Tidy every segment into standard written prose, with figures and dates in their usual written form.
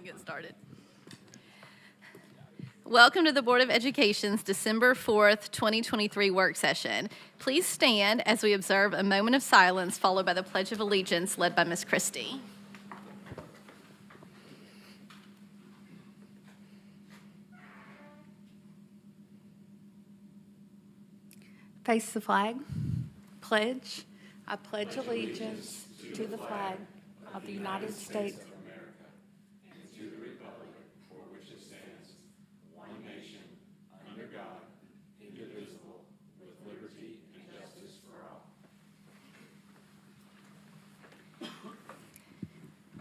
Get started. Welcome to the Board of Education's December 4th, 2023 work session. Please stand as we observe a moment of silence followed by the Pledge of Allegiance led by Ms. Christie. Face the flag. Pledge. I pledge allegiance to the flag of the United States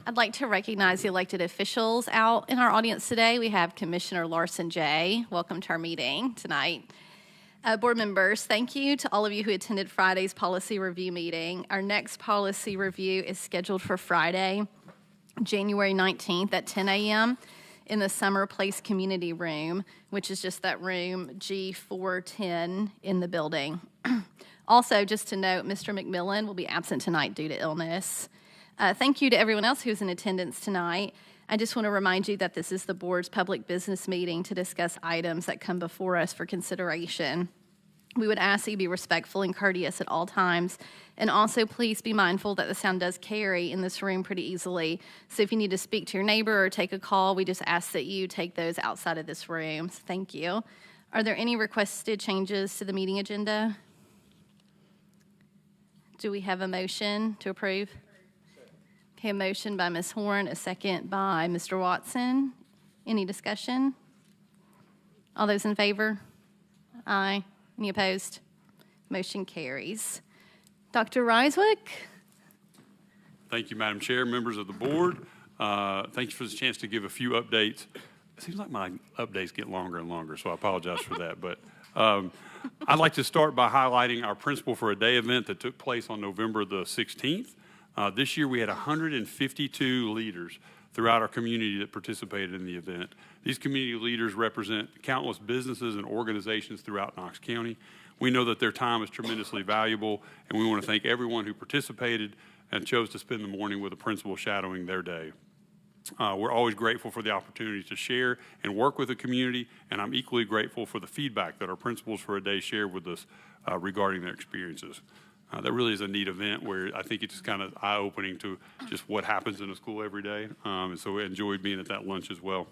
I'd like to recognize the elected officials out in our audience today. We have Commissioner Larson J. Welcome to our meeting tonight. Board members, thank you to all of you who attended Friday's policy review meeting. Our next policy review is scheduled for Friday, January 19th at 10 a.m. in the Summer Place Community Room, which is just that room G410 in the building. Also, just to note, Mr. McMillan will be absent tonight due to illness. Thank you to everyone else who's in attendance tonight. I just want to remind you that this is the board's public business meeting to discuss items that come before us for consideration. We would ask that you be respectful and courteous at all times, and also please be mindful that the sound does carry in this room pretty easily. So if you need to speak to your neighbor or take a call, we just ask that you take those outside of this room. So thank you. Are there any requested changes to the meeting agenda? Do we have a motion to approve? Okay, a motion by Ms. Horn, a second by Mr. Watson. Any discussion? All those in favor? Aye. Any opposed? Motion carries. Dr. Reiswick? Thank you, Madam Chair, members of the board. Thank you for this chance to give a few updates. It seems like my updates get longer and longer, so I apologize for that. But I'd like to start by highlighting our Principal for a Day event that took place on November the 16th. This year we had 152 leaders throughout our community that participated in the event. These community leaders represent countless businesses and organizations throughout Knox County. We know that their time is tremendously valuable, and we want to thank everyone who participated and chose to spend the morning with a principal shadowing their day. We're always grateful for the opportunity to share and work with the community, and I'm equally grateful for the feedback that our principals for a day shared with us regarding their experiences. That really is a neat event where I think it's just kind of eye-opening to just what happens in a school every day. And so we enjoyed being at that lunch as well.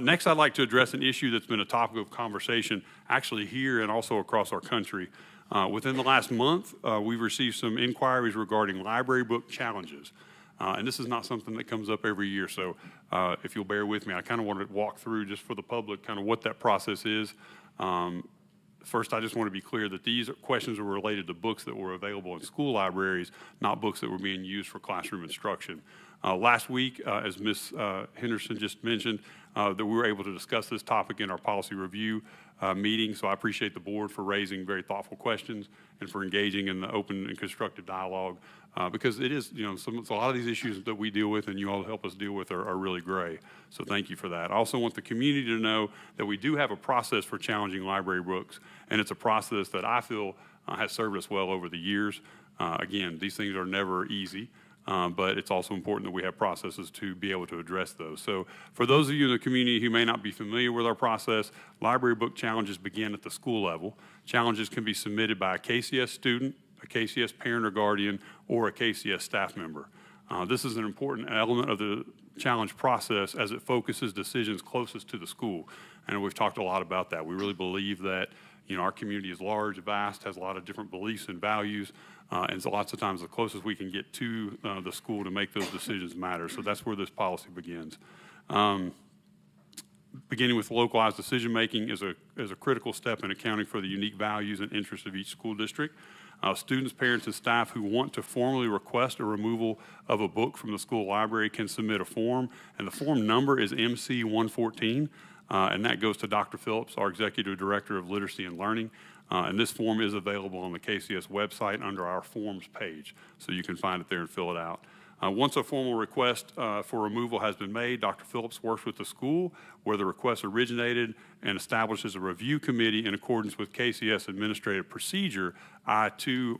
Next, I'd like to address an issue that's been a topic of conversation actually here and also across our country. Within the last month, we've received some inquiries regarding library book challenges. And this is not something that comes up every year. So if you'll bear with me, I kind of want to walk through just for the public kind of what that process is. First, I just want to be clear that these questions are related to books that were available in school libraries, not books that were being used for classroom instruction. Last week, as Ms. Henderson just mentioned, that we were able to discuss this topic in our policy review meeting, so I appreciate the board for raising very thoughtful questions and for engaging in the open and constructive dialogue, because it is, a lot of these issues that we deal with and you all help us deal with are really gray, so thank you for that. I also want the community to know that we do have a process for challenging library books, and it's a process that I feel has served us well over the years. Again, these things are never easy. But it's also important that we have processes to be able to address those. So for those of you in the community who may not be familiar with our process, library book challenges begin at the school level. Challenges can be submitted by a KCS student, a KCS parent or guardian, or a KCS staff member. This is an important element of the challenge process as it focuses decisions closest to the school. And we've talked a lot about that. We really believe that our community is large, vast, has a lot of different beliefs and values, and so lots of times the closest we can get to the school to make those decisions matter. So that's where this policy begins. Beginning with localized decision making is a critical step in accounting for the unique values and interests of each school district. Students, parents, and staff who want to formally request a removal of a book from the school library can submit a form, and the form number is MC 114. And that goes to Dr. Phillips, our Executive Director of Literacy and Learning. And this form is available on the KCS website under our forms page, so you can find it there and fill it out. Once a formal request for removal has been made, Dr. Phillips works with the school where the request originated and establishes a review committee in accordance with KCS Administrative Procedure I-212,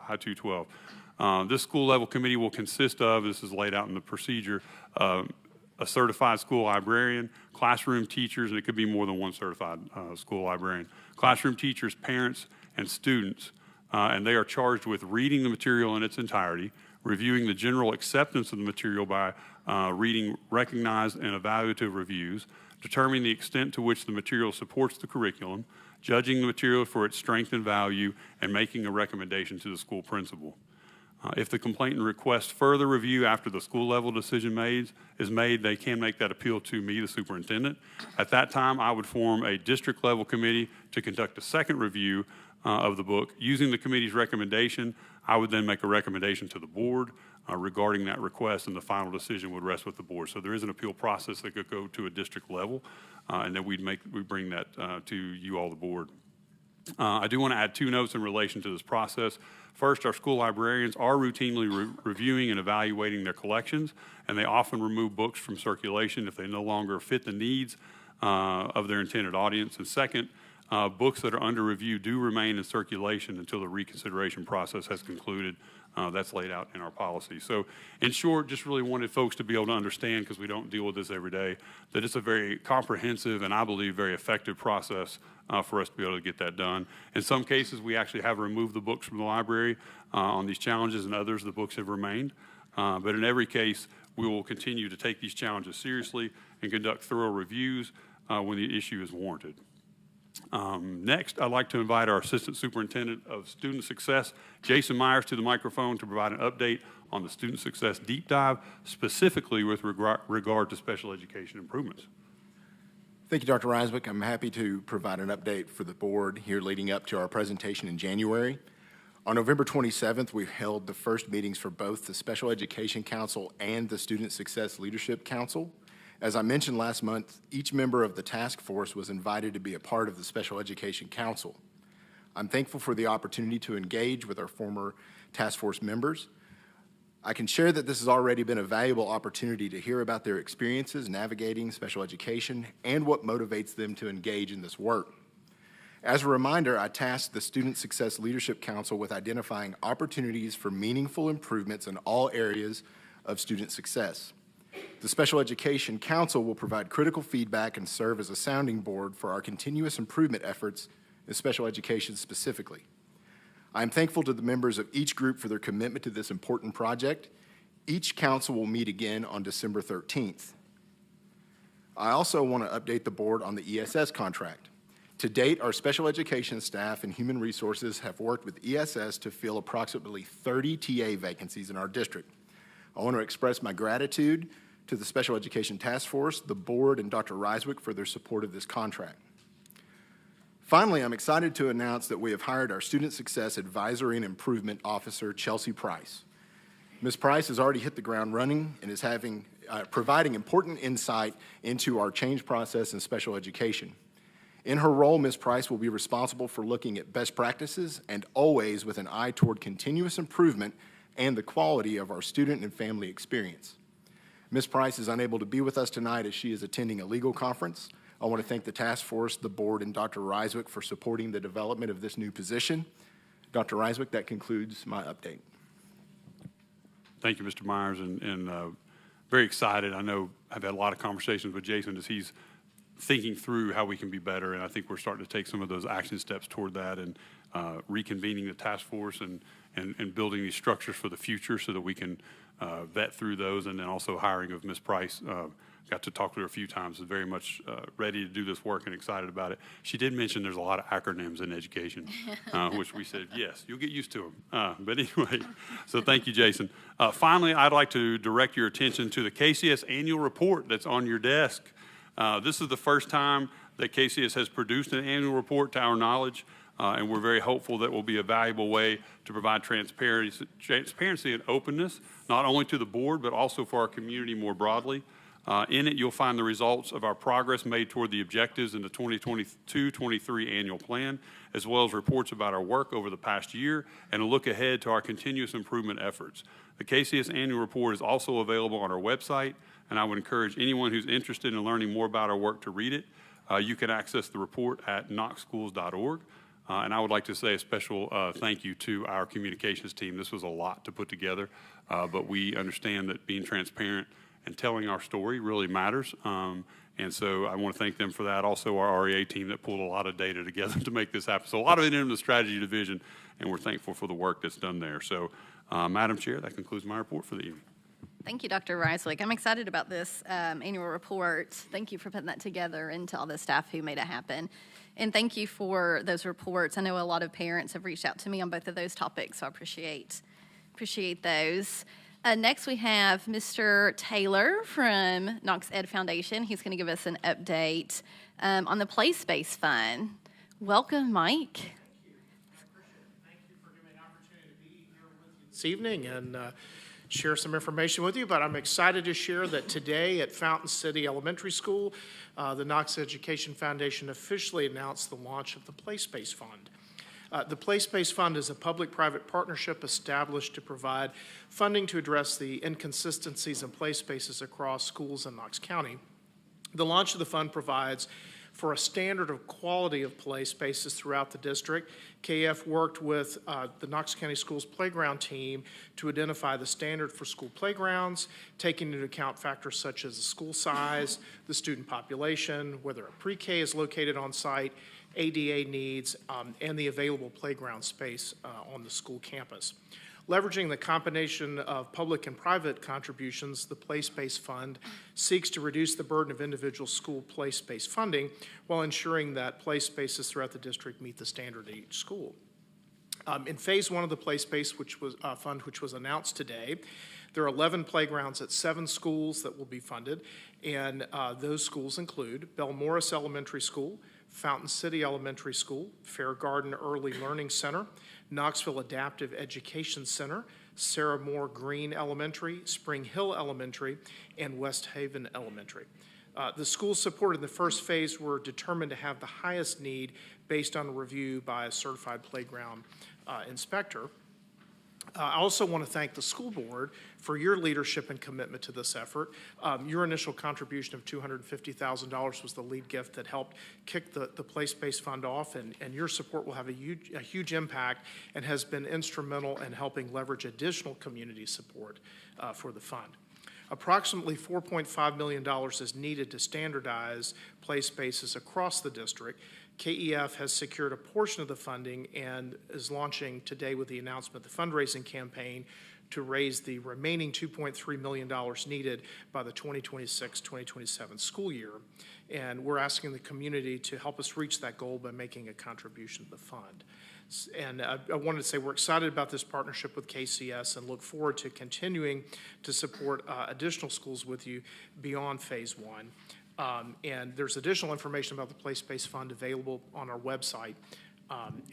I-212. This school level committee will consist of, this is laid out in the procedure, a certified school librarian, classroom teachers, and it could be more than one certified school librarian, classroom teachers, parents, and students. And they are charged with reading the material in its entirety, reviewing the general acceptance of the material by reading recognized and evaluative reviews, determining the extent to which the material supports the curriculum, judging the material for its strength and value, and making a recommendation to the school principal. If the complainant requests further review after the school level decision is made, they can make that appeal to me, the superintendent. At that time, I would form a district level committee to conduct a second review of the book. Using the committee's recommendation, I would then make a recommendation to the board regarding that request, and the final decision would rest with the board. So there is an appeal process that could go to a district level, and then we bring that to you all, the board. I do want to add 2 notes in relation to this process. First, our school librarians are routinely reviewing and evaluating their collections, and they often remove books from circulation if they no longer fit the needs of their intended audience. And second, books that are under review do remain in circulation until the reconsideration process has concluded. That's laid out in our policy. So in short, just really wanted folks to be able to understand, because we don't deal with this every day, that it's a very comprehensive and I believe very effective process for us to be able to get that done. In some cases, we actually have removed the books from the library on these challenges, and others the books have remained. But in every case, we will continue to take these challenges seriously and conduct thorough reviews when the issue is warranted. Next, I'd like to invite our Assistant Superintendent of Student Success, Jason Myers, to the microphone to provide an update on the Student Success Deep Dive, specifically with regard to special education improvements. Thank you, Dr. Reiswick. I'm happy to provide an update for the board here leading up to our presentation in January. On November 27th, we held the first meetings for both the Special Education Council and the Student Success Leadership Council. As I mentioned last month, each member of the task force was invited to be a part of the Special Education Council. I'm thankful for the opportunity to engage with our former task force members. I can share that this has already been a valuable opportunity to hear about their experiences navigating special education and what motivates them to engage in this work. As a reminder, I tasked the Student Success Leadership Council with identifying opportunities for meaningful improvements in all areas of student success. The Special Education Council will provide critical feedback and serve as a sounding board for our continuous improvement efforts in special education specifically. I am thankful to the members of each group for their commitment to this important project. Each council will meet again on December 13th. I also want to update the board on the ESS contract. To date, our special education staff and human resources have worked with ESS to fill approximately 30 TA vacancies in our district. I want to express my gratitude to the Special Education Task Force, the board, and Dr. Reiswick for their support of this contract. Finally, I'm excited to announce that we have hired our Student Success Advisory and Improvement Officer, Chelsea Price. Ms. Price has already hit the ground running and is providing important insight into our change process in special education. In her role, Ms. Price will be responsible for looking at best practices and always with an eye toward continuous improvement and the quality of our student and family experience. Ms. Price is unable to be with us tonight as she is attending a legal conference. I want to thank the task force, the board, and Dr. Reiswick for supporting the development of this new position. Dr. Reiswick, that concludes my update. Thank you, Mr. Myers, and very excited. I know I've had a lot of conversations with Jason as he's thinking through how we can be better, and I think we're starting to take some of those action steps toward that, and reconvening the task force and building these structures for the future so that we can vet through those, and then also hiring of Ms. Price. Got to talk to her a few times, is very much ready to do this work and excited about it. She did mention there's a lot of acronyms in education, which we said, yes, you'll get used to them. But anyway, so thank you, Jason. Finally, I'd like to direct your attention to the KCS annual report that's on your desk. This is the first time that KCS has produced an annual report to our knowledge, and we're very hopeful that will be a valuable way to provide transparency and openness, not only to the board, but also for our community more broadly. In it, you'll find the results of our progress made toward the objectives in the 2022-23 annual plan, as well as reports about our work over the past year and a look ahead to our continuous improvement efforts. The KCS annual report is also available on our website, and I would encourage anyone who's interested in learning more about our work to read it. You can access the report at knoxschools.org. And I would like to say a special thank you to our communications team. This was a lot to put together, but we understand that being transparent and telling our story really matters. And so I want to thank them for that. Also, our REA team that pulled a lot of data together to make this happen. So a lot of it in the strategy division, and we're thankful for the work that's done there. So, Madam Chair, that concludes my report for the evening. Thank you, Dr. Reiswick. I'm excited about this annual report. Thank you for putting that together, and to all the staff who made it happen. And thank you for those reports. I know a lot of parents have reached out to me on both of those topics, so I appreciate those. Next, we have Mr. Taylor from Knox Ed Foundation. He's going to give us an update on the Play Space Fund. Welcome, Mike. Thank you for giving me an opportunity to be here with you this evening and share some information with you. But I'm excited to share that today at Fountain City Elementary School, the Knox Education Foundation officially announced the launch of the Play Space Fund. The Play Space Fund is a public-private partnership established to provide funding to address the inconsistencies in play spaces across schools in Knox County. The launch of the fund provides for a standard of quality of play spaces throughout the district. KF worked with the Knox County Schools Playground team to identify the standard for school playgrounds, taking into account factors such as the school size, the student population, whether a pre-K is located on site, ADA needs, and the available playground space on the school campus. Leveraging the combination of public and private contributions, the Play Space Fund seeks to reduce the burden of individual school play space funding while ensuring that play spaces throughout the district meet the standard at each school. In phase one of the Play Space Fund, which was announced today, there are 11 playgrounds at 7 schools that will be funded, and those schools include Belmorris Elementary School, Fountain City Elementary School, Fair Garden Early Learning Center, Knoxville Adaptive Education Center, Sarah Moore Green Elementary, Spring Hill Elementary, and West Haven Elementary. The schools supported in the first phase were determined to have the highest need based on a review by a certified playground inspector. I also want to thank the school board for your leadership and commitment to this effort. Your initial contribution of $250,000 was the lead gift that helped kick the Play Space Fund off, and your support will have a huge impact and has been instrumental in helping leverage additional community support for the fund. Approximately $4.5 million is needed to standardize play spaces across the district. KEF has secured a portion of the funding and is launching today with the announcement of the fundraising campaign to raise the remaining $2.3 million needed by the 2026-2027 school year. And we're asking the community to help us reach that goal by making a contribution to the fund. And I wanted to say we're excited about this partnership with KCS and look forward to continuing to support additional schools with you beyond phase one. And there's additional information about the Play Space Fund available on our website.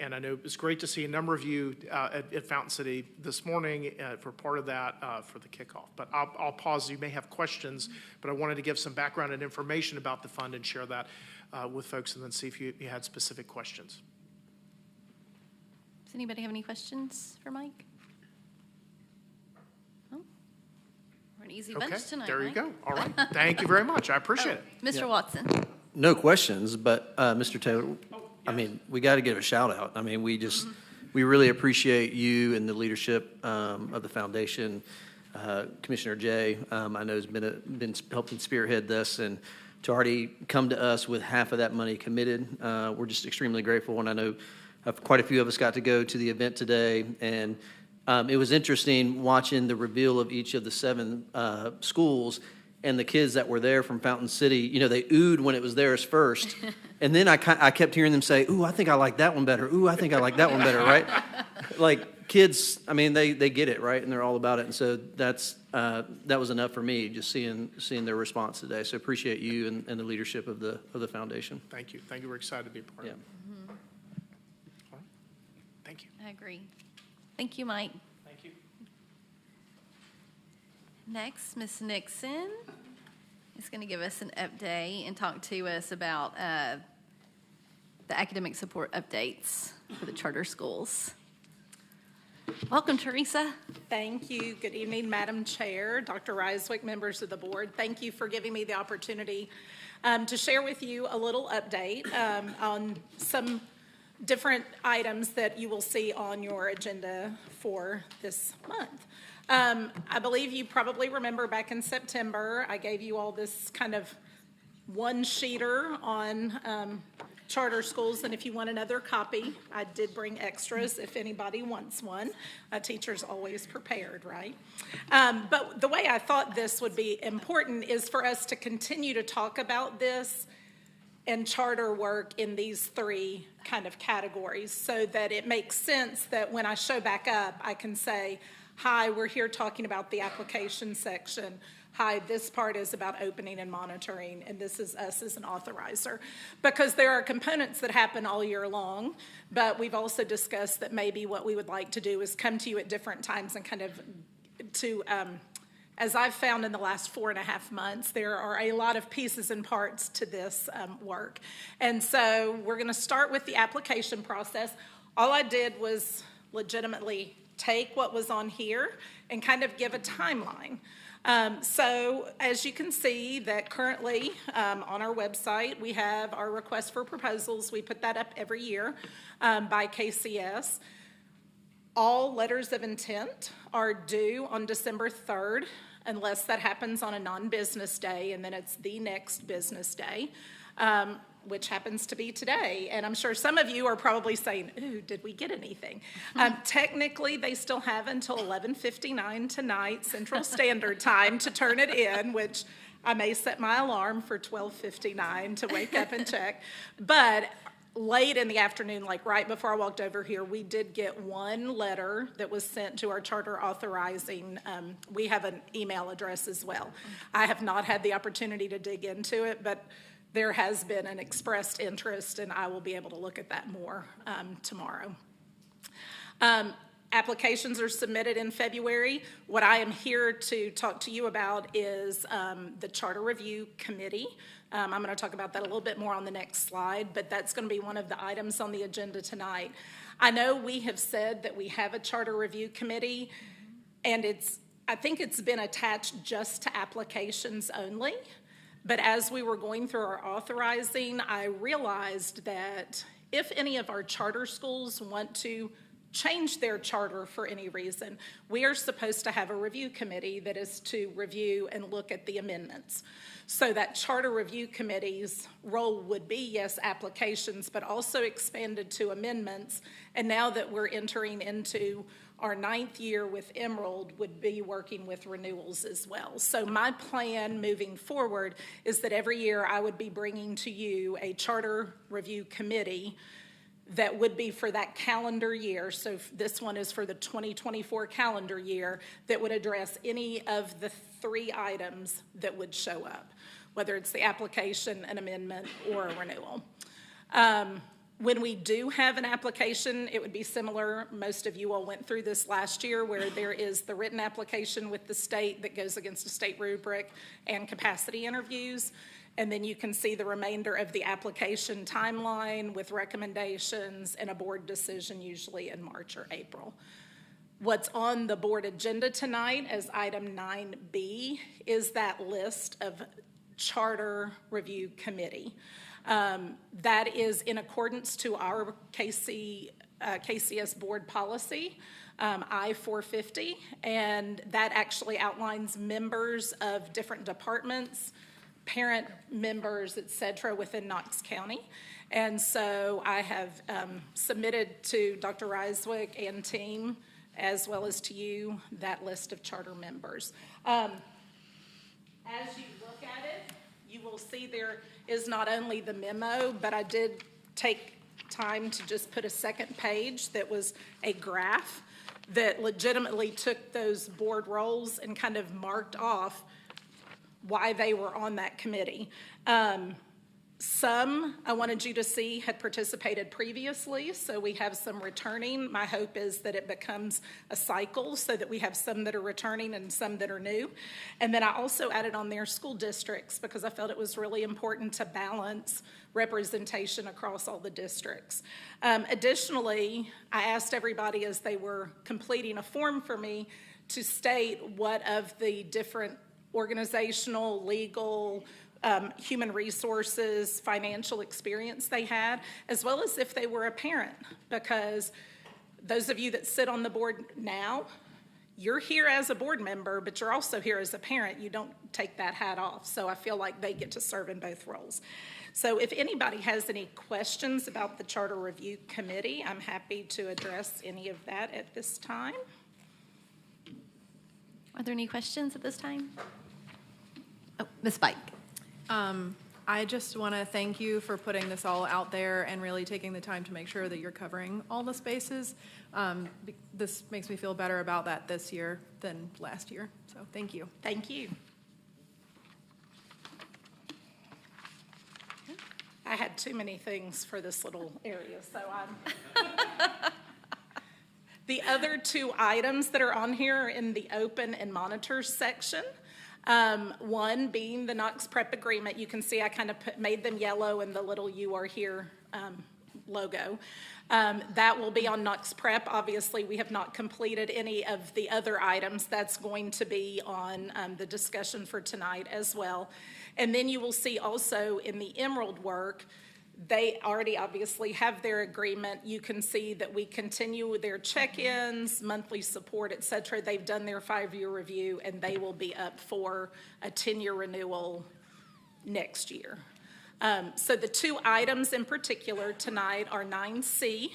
And I know it's great to see a number of you at Fountain City this morning for part of that for the kickoff. But I'll pause. You may have questions, but I wanted to give some background and information about the fund and share that with folks and then see if you had specific questions. Does anybody have any questions for Mike? Oh, we're an easy bunch tonight. There you Mike. go. All right. Thank you very much. I appreciate it. Mr. Watson. No questions, but Mr. Taylor, I mean, we got to give a shout out. I mean, we really appreciate you and the leadership of the foundation. Commissioner Jay, I know has been helping spearhead this, and to already come to us with half of that money committed, we're just extremely grateful. And I know quite a few of us got to go to the event today, and it was interesting watching the reveal of each of the 7 schools. And the kids that were there from Fountain City, you know, they oohed when it was theirs first. And then I kept hearing them say, ooh, I think I like that one better. Ooh, I think I like that one better, right? Like kids, I mean, they get it, right? And they're all about it. And so that was enough for me, just seeing their response today. So appreciate you and the leadership of the foundation. Thank you. Thank you. We're excited to be a part of it. Mm-hmm. All right. Thank you. I agree. Thank you, Mike. Thank you. Next, Ms. Nixon is going to give us an update and talk to us about the academic support updates for the charter schools. Welcome, Teresa. Thank you. Good evening, Madam Chair, Dr. Reiswick, members of the board. Thank you for giving me the opportunity to share with you a little update on some different items that you will see on your agenda for this month. I believe you probably remember back in September, I gave you all this kind of one-sheeter on charter schools, and if you want another copy, I did bring extras if anybody wants one. A teacher's always prepared, right? But the way I thought this would be important is for us to continue to talk about this and charter work in these three kind of categories so that it makes sense that when I show back up, I can say, hi, we're here talking about the application section. Hi, this part is about opening and monitoring, and this is us as an authorizer. Because there are components that happen all year long, but we've also discussed that maybe what we would like to do is come to you at different times and kind of to, as I've found in the last 4.5 months, there are a lot of pieces and parts to this work. And so we're going to start with the application process. All I did was legitimately take what was on here and kind of give a timeline. So as you can see that currently on our website, we have our request for proposals. We put that up every year by KCS. All letters of intent are due on December 3rd, unless that happens on a non-business day, and then it's the next business day, which happens to be today. And I'm sure some of you are probably saying, ooh, did we get anything? Technically, they still have until 11:59 tonight, Central Standard Time, to turn it in, which I may set my alarm for 12:59 to wake up and check. But late in the afternoon, like right before I walked over here, we did get one letter that was sent to our charter authorizing. We have an email address as well. I have not had the opportunity to dig into it, but there has been an expressed interest, and I will be able to look at that more tomorrow. Applications are submitted in February. What I am here to talk to you about is the Charter Review Committee. I'm going to talk about that a little bit more on the next slide, but that's going to be one of the items on the agenda tonight. I know we have said that we have a Charter Review Committee, and I think it's been attached just to applications only. But as we were going through our authorizing, I realized that if any of our charter schools want to change their charter for any reason, we are supposed to have a review committee that is to review and look at the amendments. So that charter review committee's role would be, yes, applications, but also expanded to amendments. And now that we're entering into our 9th year with Emerald, would be working with renewals as well. So my plan moving forward is that every year I would be bringing to you a charter review committee that would be for that calendar year. So this one is for the 2024 calendar year that would address any of the 3 items that would show up, whether it's the application, an amendment, or a renewal. When we do have an application, it would be similar. Most of you all went through this last year, where there is the written application with the state that goes against a state rubric and capacity interviews. And then you can see the remainder of the application timeline with recommendations and a board decision usually in March or April. What's on the board agenda tonight as item 9B is that list of charter review committee. That is in accordance to our KCS board policy, I-450, and that actually outlines members of different departments, parent members, et cetera, within Knox County. And so I have submitted to Dr. Reiswick and team, as well as to you, that list of charter members. As you look at it, you will see there is not only the memo, but I did take time to just put a second page that was a graph that legitimately took those board roles and kind of marked off why they were on that committee. Some, I wanted you to see, had participated previously, so we have some returning. My hope is that it becomes a cycle so that we have some that are returning and some that are new. And then I also added on there school districts because I felt it was really important to balance representation across all the districts. Additionally, I asked everybody as they were completing a form for me to state what of the different organizational, legal, human resources, financial experience they had, as well as if they were a parent. Because those of you that sit on the board now, you're here as a board member, but you're also here as a parent. You don't take that hat off. So I feel like they get to serve in both roles. So if anybody has any questions about the Charter Review Committee, I'm happy to address any of that at this time. Are there any questions at this time? Oh, Ms. Bike. I just want to thank you for putting this all out there and really taking the time to make sure that you're covering all the spaces. This makes me feel better about that this year than last year. So thank you. Thank you. I had too many things for this little area, so I'm... The other two items that are on here are in the open and monitor section. One being the Knox Prep agreement. You can see I kind of made them yellow and the little "You Are Here" logo. That will be on Knox Prep. Obviously, we have not completed any of the other items. That's going to be on the discussion for tonight as well. And then you will see also in the Emerald work, they already obviously have their agreement. You can see that we continue with their check-ins, monthly support, et cetera. They've done their 5-year review, and they will be up for a 10-year renewal next year. So the two items in particular tonight are 9C,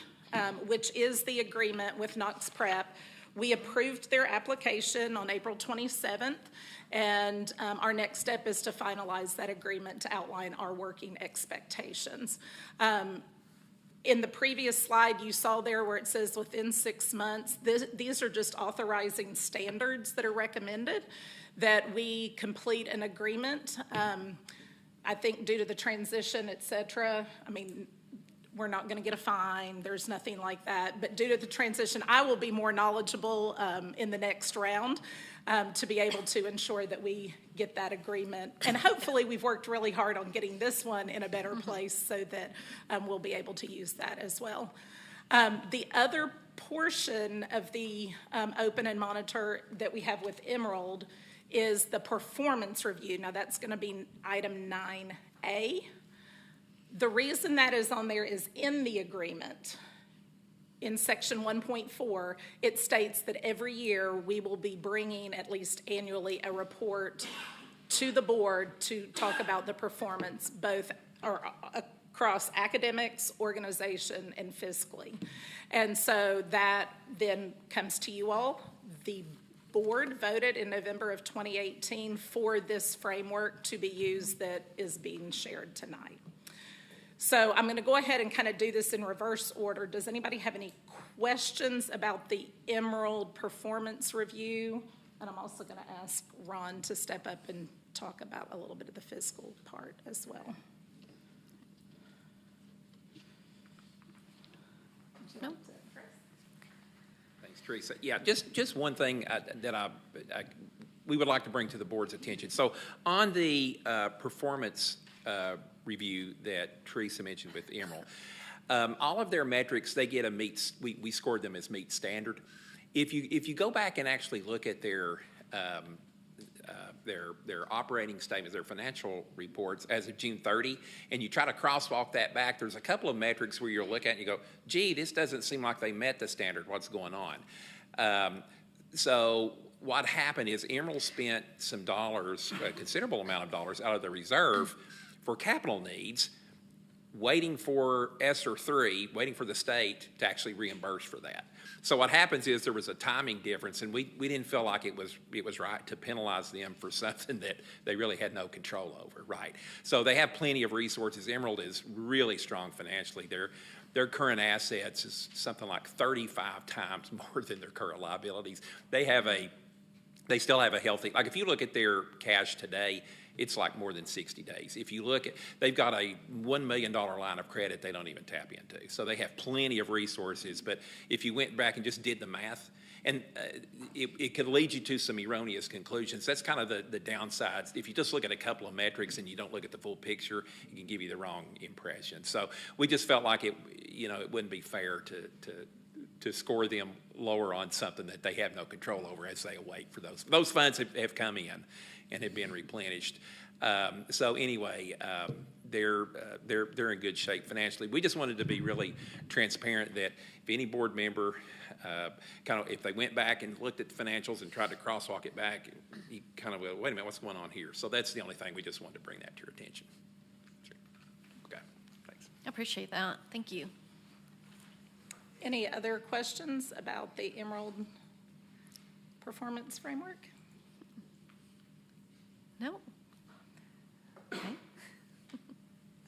which is the agreement with Knox Prep. We approved their application on April 27th, and our next step is to finalize that agreement to outline our working expectations. In the previous slide, you saw there where it says within 6 months. These are just authorizing standards that are recommended that we complete an agreement. I think due to the transition, et cetera, I mean, we're not going to get a fine. There's nothing like that. But due to the transition, I will be more knowledgeable in the next round to be able to ensure that we get that agreement. And hopefully we've worked really hard on getting this one in a better place so that we'll be able to use that as well. The other portion of the open and monitor that we have with Emerald is the performance review. Now that's going to be item 9A. The reason that is on there is in the agreement. In section 1.4, it states that every year we will be bringing at least annually a report to the board to talk about the performance both across academics, organization, and fiscally. And so that then comes to you all. The board voted in November of 2018 for this framework to be used that is being shared tonight. So I'm going to go ahead and kind of do this in reverse order. Does anybody have any questions about the Emerald performance review? And I'm also going to ask Ron to step up and talk about a little bit of the fiscal part as well. No? Thanks, Teresa. Yeah, just one thing that we would like to bring to the board's attention. So on the performance review that Teresa mentioned with Emerald, all of their metrics, they get a meet. We scored them as meet standard. If you go back and actually look at their operating statements, their financial reports as of June 30, and you try to crosswalk that back, there's a couple of metrics where you'll look at and you go, gee, this doesn't seem like they met the standard. What's going on? So what happened is Emerald spent some dollars, a considerable amount of dollars out of the reserve for capital needs, waiting for ESSER 3, waiting for the state to actually reimburse for that. So what happens is there was a timing difference, and we didn't feel like it was right to penalize them for something that they really had no control over, right? So they have plenty of resources. Emerald is really strong financially. Their current assets is something like 35 times more than their current liabilities. They still have a healthy, like if you look at their cash today, it's like more than 60 days. If you look at, they've got a $1 million line of credit they don't even tap into. So they have plenty of resources, but if you went back and just did the math, and it could lead you to some erroneous conclusions. That's kind of the downsides. If you just look at a couple of metrics and you don't look at the full picture, it can give you the wrong impression. So we just felt like it wouldn't be fair to score them lower on something that they have no control over as they await for those. Those funds have come in and have been replenished. So anyway, they're in good shape financially. We just wanted to be really transparent that if any board member if they went back and looked at the financials and tried to crosswalk it back, you kind of go, wait a minute, what's going on here? So that's the only thing. We just wanted to bring that to your attention. Sure. Okay, thanks. I appreciate that. Thank you. Any other questions about the Emerald Performance Framework? No? Okay.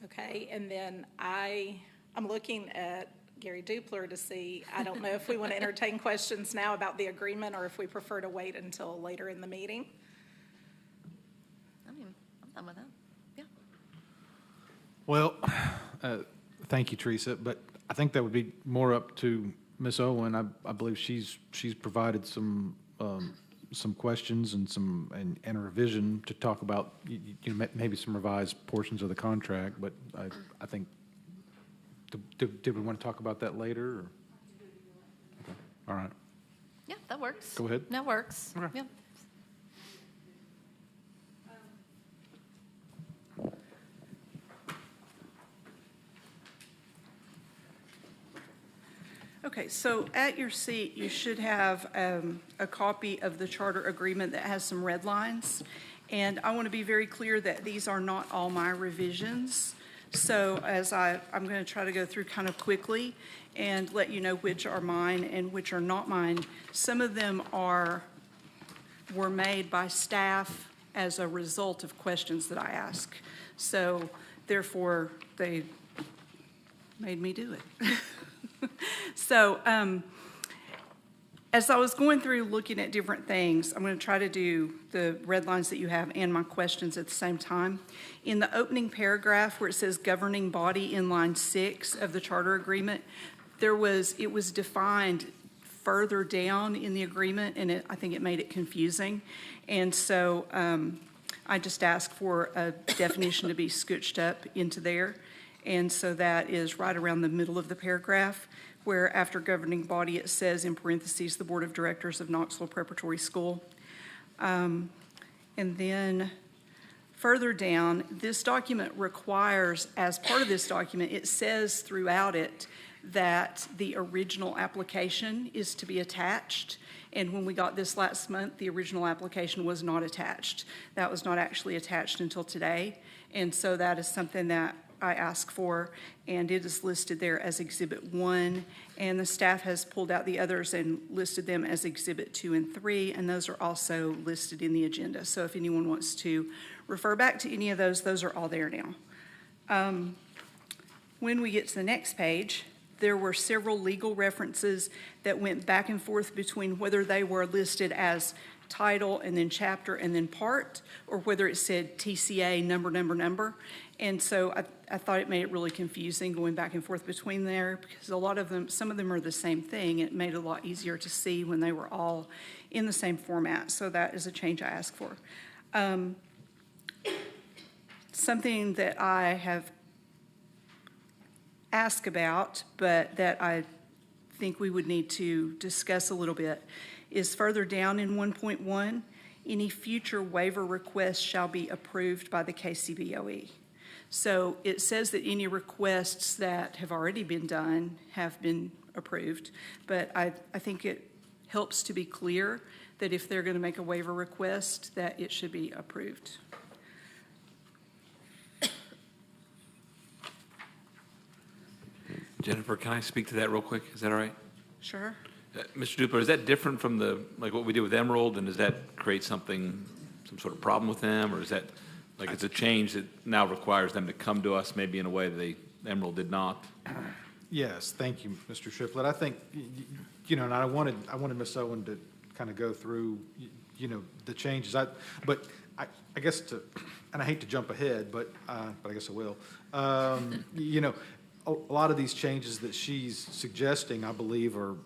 Okay, and then I'm looking at Gary Dupler to see, I don't know if we want to entertain questions now about the agreement or if we prefer to wait until later in the meeting. I mean, I'm done with that. Yeah. Well, thank you, Teresa, but I think that would be more up to Ms. Owen. I believe she's provided some questions and a revision to talk about maybe some revised portions of the contract, but I think, did we want to talk about that later? Or? Okay. All right. Yeah, that works. Go ahead. That works. Okay. Yeah. Okay, so at your seat, you should have a copy of the charter agreement that has some red lines. And I want to be very clear that these are not all my revisions. So as I'm going to try to go through kind of quickly and let you know which are mine and which are not mine. Some of them were made by staff as a result of questions that I ask. So therefore, they made me do it. So as I was going through looking at different things, I'm going to try to do the red lines that you have and my questions at the same time. In the opening paragraph where it says governing body in line 6 of the charter agreement, it was defined further down in the agreement, and I think it made it confusing. And so I just asked for a definition to be scooched up into there. And so that is right around the middle of the paragraph, where after governing body, it says in parentheses, the Board of Directors of Knoxville Preparatory School. And then further down, this document requires, as part of this document, it says throughout it that the original application is to be attached. And when we got this last month, the original application was not attached. That was not actually attached until today. And so that is something that I asked for, and it is listed there as Exhibit 1, and the staff has pulled out the others and listed them as Exhibit 2 and 3, and those are also listed in the agenda. So if anyone wants to refer back to any of those are all there now. When we get to the next page, there were several legal references that went back and forth between whether they were listed as title and then chapter and then part, or whether it said TCA number. And so I thought it made it really confusing going back and forth between there, because some of them are the same thing. It made it a lot easier to see when they were all in the same format. So that is a change I asked for. Something that I have asked about, but that I think we would need to discuss a little bit, is further down in 1.1, any future waiver requests shall be approved by the KC BOE. So it says that any requests that have already been done have been approved, but I think it helps to be clear that if they're going to make a waiver request, that it should be approved. Jennifer, can I speak to that real quick? Is that all right? Sure. Mr. Dupler, is that different from like what we did with Emerald, and does that create some sort of problem with them, or is that it's a change that now requires them to come to us maybe in a way that Emerald did not? Yes, thank you, Mr. Shiflett. I think, and I wanted Ms. Owen to kind of go through, the changes. But I guess and I hate to jump ahead, but I guess I will. A lot of these changes that she's suggesting, I believe, are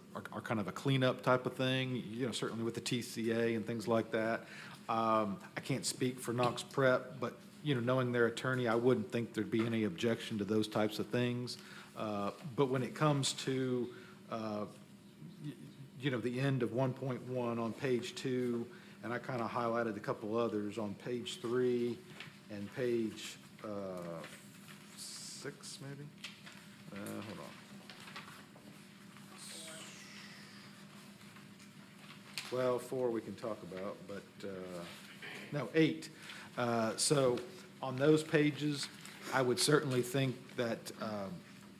kind of a cleanup type of thing, certainly with the TCA and things like that. I can't speak for Knox Prep, but, knowing their attorney, I wouldn't think there'd be any objection to those types of things. But when it comes to, the end of 1.1 on page 2, and I kind of highlighted a couple others on page 3 and page 6, maybe? Hold on. Well, 4 we can talk about, but, no, 8. So on those pages, I would certainly think that,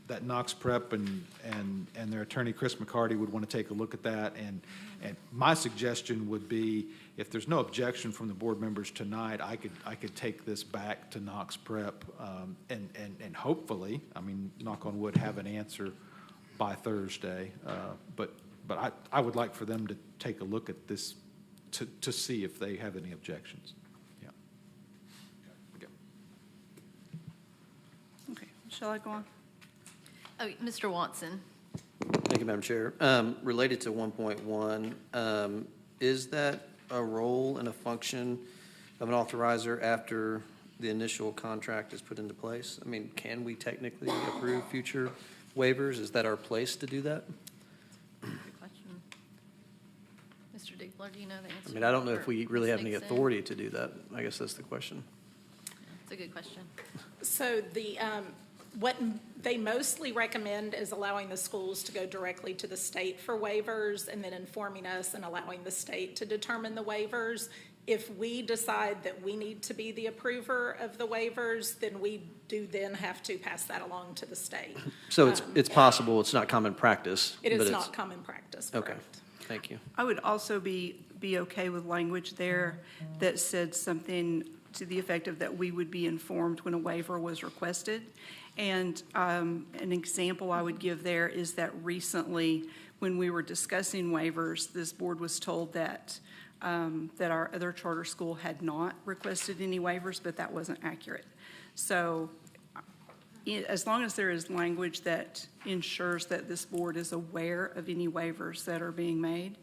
that Knox Prep and their attorney, Chris McCarty, would want to take a look at that. And my suggestion would be, if there's no objection from the board members tonight, I could take this back to Knox Prep, and hopefully, I mean, knock on wood, have an answer by Thursday. But I would like for them to take a look at this to see if they have any objections. Yeah. Okay. Okay, shall I go on? Oh, Mr. Watson. Thank you, Madam Chair. Related to 1.1, is that a role and a function of an authorizer after the initial contract is put into place? I mean, can we technically approve future waivers? Is that our place to do that? Good question. Mr. Diggler, do you know the answer? I mean, I don't know Or if we really have any Ms. Nixon? authority to do that. I guess that's the question. It's a good question. So what they mostly recommend is allowing the schools to go directly to the state for waivers and then informing us and allowing the state to determine the waivers. If we decide that we need to be the approver of the waivers, then we do then have to pass that along to the state. So it's possible, it's not common practice. It but is it's- not common practice, Okay, correct? thank you. I would also be okay with language there that said something to the effect of that we would be informed when a waiver was requested. And an example I would give there is that recently, when we were discussing waivers, this board was told that that our other charter school had not requested any waivers, but that wasn't accurate. So as long as there is language that ensures that this board is aware of any waivers that are being made,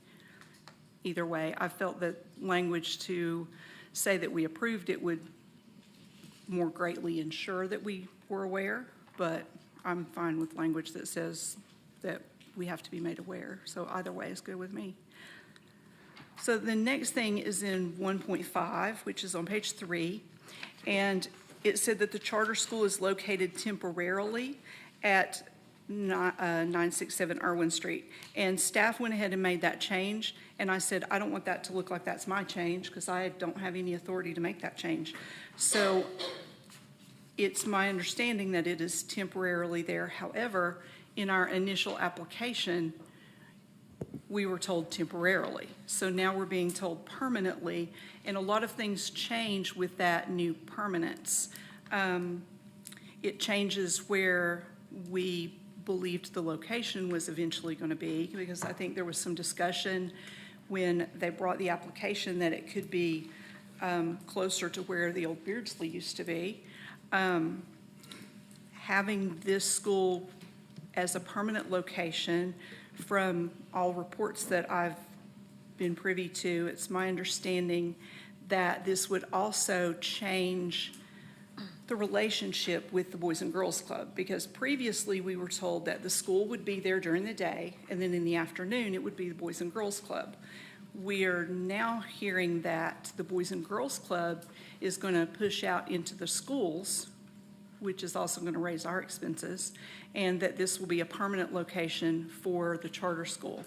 either way, I felt that language to say that we approved it would more greatly ensure that we were aware, but I'm fine with language that says that we have to be made aware. So either way is good with me. So the next thing is in 1.5, which is on page 3, and it said that the charter school is located temporarily at 967 Irwin Street. And staff went ahead and made that change, and I said, I don't want that to look like that's my change because I don't have any authority to make that change. So it's my understanding that it is temporarily there. However, in our initial application, we were told temporarily. So now we're being told permanently, and a lot of things change with that new permanence. It changes where we believed the location was eventually going to be, because I think there was some discussion when they brought the application that it could be closer to where the old Beardsley used to be. Having this school as a permanent location, from all reports that I've been privy to, it's my understanding that this would also change the relationship with the Boys and Girls Club, because previously we were told that the school would be there during the day, and then in the afternoon it would be the Boys and Girls Club. We are now hearing that the Boys and Girls Club is going to push out into the schools, which is also going to raise our expenses, and that this will be a permanent location for the charter school.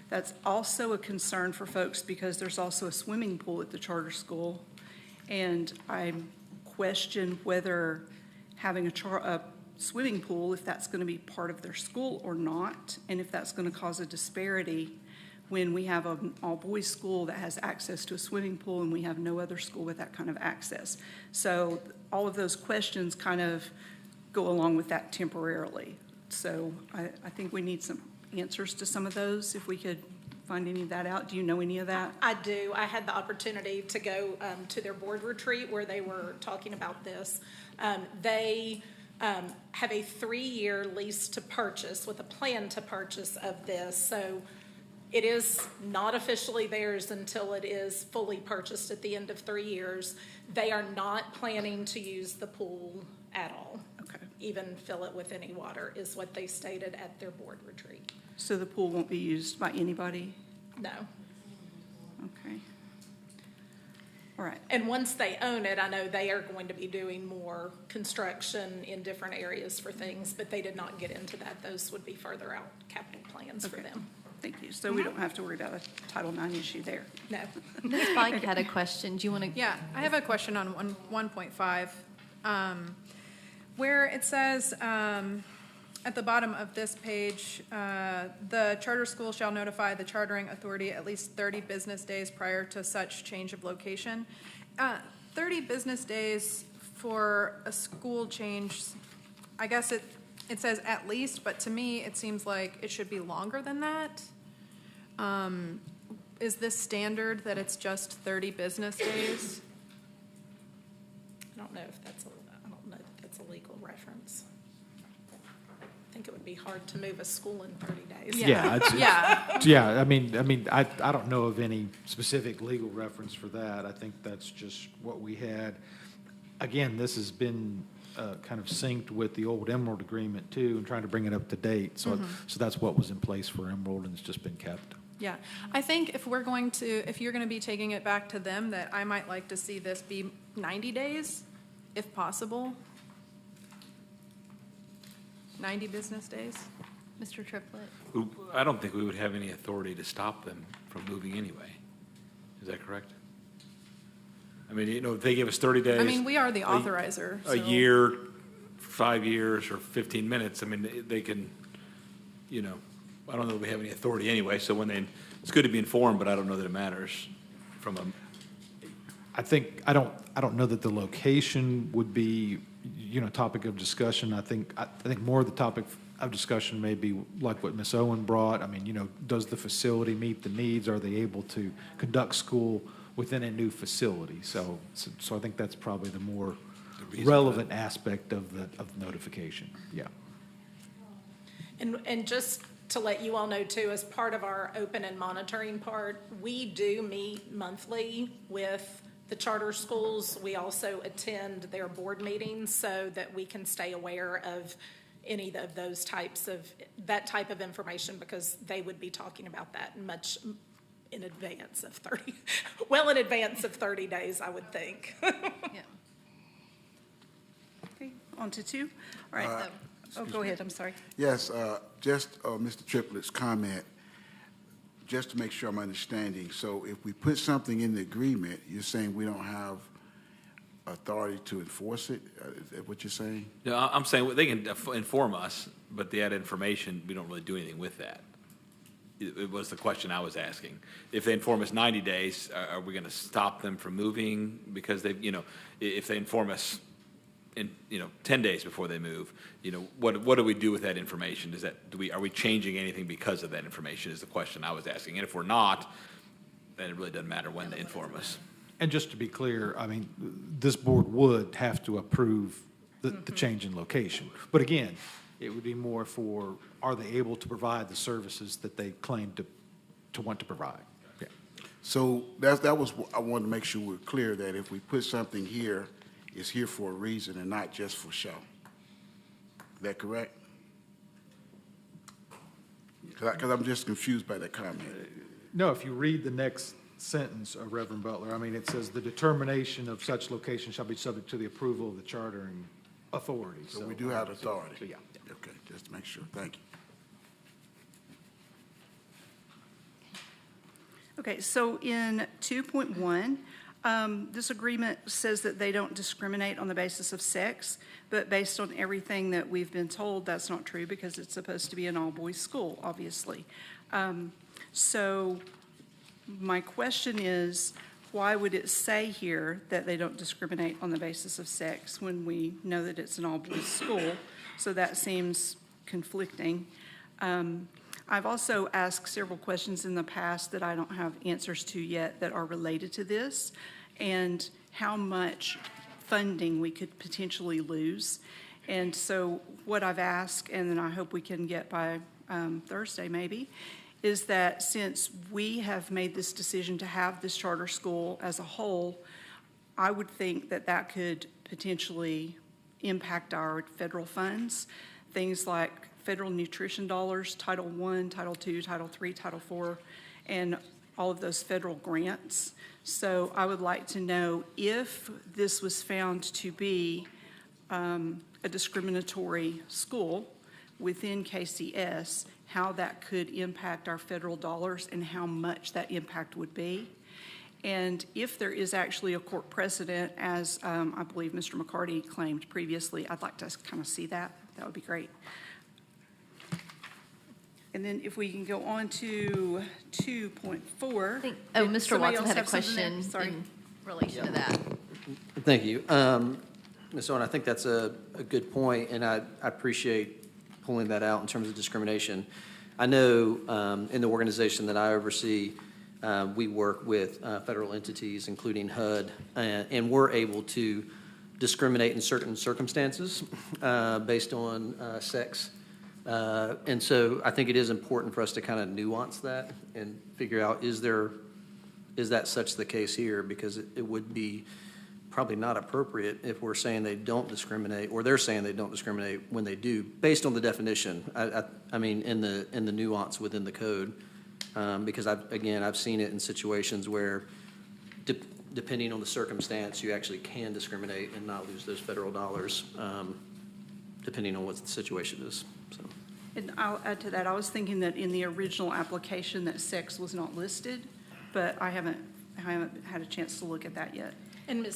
That's also a concern for folks because there's also a swimming pool at the charter school, and I question whether having a swimming pool, if that's going to be part of their school or not, and if that's going to cause a disparity when we have an all-boys school that has access to a swimming pool and we have no other school with that kind of access. So all of those questions kind of go along with that temporarily. So I think we need some answers to some of those, if we could find any of that out. Do you know any of that? I do. I had the opportunity to go to their board retreat where they were talking about this. They have a 3-year lease to purchase with a plan to purchase of this. So it is not officially theirs until it is fully purchased at the end of 3 years. They are not planning to use the pool at all. Okay. Even fill it with any water is what they stated at their board retreat. So the pool won't be used by anybody? No. Okay. All right. And once they own it, I know they are going to be doing more construction in different areas for things, but they did not get into that. Those would be further out capital plans for Okay. them. Thank you. So we don't have to worry about a Title IX issue there. No. Ms. Pike had a question. Do you want to? Yeah, I have a question on 1.5, where it says at the bottom of this page, the charter school shall notify the chartering authority at least 30 business days prior to such change of location. 30 business days for a school change, I guess it says at least, but to me, it seems like it should be longer than that. Is this standard that it's just 30 business days? I don't know if that's a legal reference. I think it would be hard to move a school in 30 days. Yeah, Yeah. yeah, I mean, I don't know of any specific legal reference for that. I think that's just what we had. Again, this has been kind of synced with the old Emerald agreement too, and trying to bring it up to date. So, so that's what was in place for Emerald, and it's just been kept. Yeah, I think if you're going to be taking it back to them, that I might like to see this be 90 days, if possible. 90 business days. Mr. Triplett? I don't think we would have any authority to stop them from moving anyway. Is that correct? I mean, if they give us 30 days. I mean, we are the authorizer. A year, 5 years, or 15 minutes, I mean, they can, I don't know that we have any authority anyway, so it's good to be informed, but I don't know that it matters from a. I don't know that the location would be, topic of discussion. I think more of the topic of discussion may be like what Ms. Owen brought. I mean, does the facility meet the needs? Are they able to conduct school within a new facility? So I think that's probably the more relevant aspect of the notification. Yeah. And just to let you all know too, as part of our open and monitoring part, we do meet monthly with the charter schools. We also attend their board meetings so that we can stay aware of any of that type of information, because they would be talking about that much in advance of 30 days, I would think. Yeah. Okay, on to 2. All right. Go ahead, I'm sorry. Yes, just Mr. Triplett's comment, just to make sure I'm understanding. So if we put something in the agreement, you're saying we don't have authority to enforce it? Is that what you're saying? No, I'm saying they can inform us, but the added information, we don't really do anything with that. It was the question I was asking. If they inform us 90 days, are we going to stop them from moving? Because if they inform us in 10 days before they move, what do we do with that information? Are we changing anything because of that information is the question I was asking. And if we're not, then it really doesn't matter when they inform us. And just to be clear, I mean, this board would have to approve the change in location. But again, it would be more for, are they able to provide the services that they claim to want to provide? Yeah. So that was, I wanted to make sure we're clear that if we put something here, it's here for a reason and not just for show. Is that correct? Because I'm just confused by that comment. No, if you read the next sentence of Reverend Butler, I mean, it says the determination of such location shall be subject to the approval of the chartering authority. So we do have authority? So, yeah. Okay, just to make sure. Thank you. Okay, so in 2.1, this agreement says that they don't discriminate on the basis of sex, but based on everything that we've been told, that's not true because it's supposed to be an all-boys school, obviously. So my question is, why would it say here that they don't discriminate on the basis of sex when we know that it's an all-boys school? So that seems conflicting. I've also asked several questions in the past that I don't have answers to yet that are related to this, and how much funding we could potentially lose. And so what I've asked, and then I hope we can get by Thursday maybe, is that since we have made this decision to have this charter school as a whole, I would think that that could potentially impact our federal funds, things like federal nutrition dollars, Title I, Title II, Title III, Title IV, and all of those federal grants. So I would like to know if this was found to be a discriminatory school within KCS, how that could impact our federal dollars and how much that impact would be. And if there is actually a court precedent, as I believe Mr. McCarty claimed previously, I'd like to kind of see that. That would be great. And then if we can go on to 2.4. Mr. Watson had a question in relation to that. Thank you. Ms. Owen, I think that's a good point, and I appreciate pulling that out in terms of discrimination. I know in the organization that I oversee, we work with federal entities, including HUD, and we're able to discriminate in certain circumstances based on sex. And so I think it is important for us to kind of nuance that and figure out, is that such the case here? Because it would be probably not appropriate if we're saying they don't discriminate, or they're saying they don't discriminate when they do, based on the definition. I mean, in the nuance within the code, because I've seen it in situations where, depending on the circumstance, you actually can discriminate and not lose those federal dollars, depending on what the situation is. So. And I'll add to that, I was thinking that in the original application that sex was not listed, but I haven't had a chance to look at that yet. And Ms.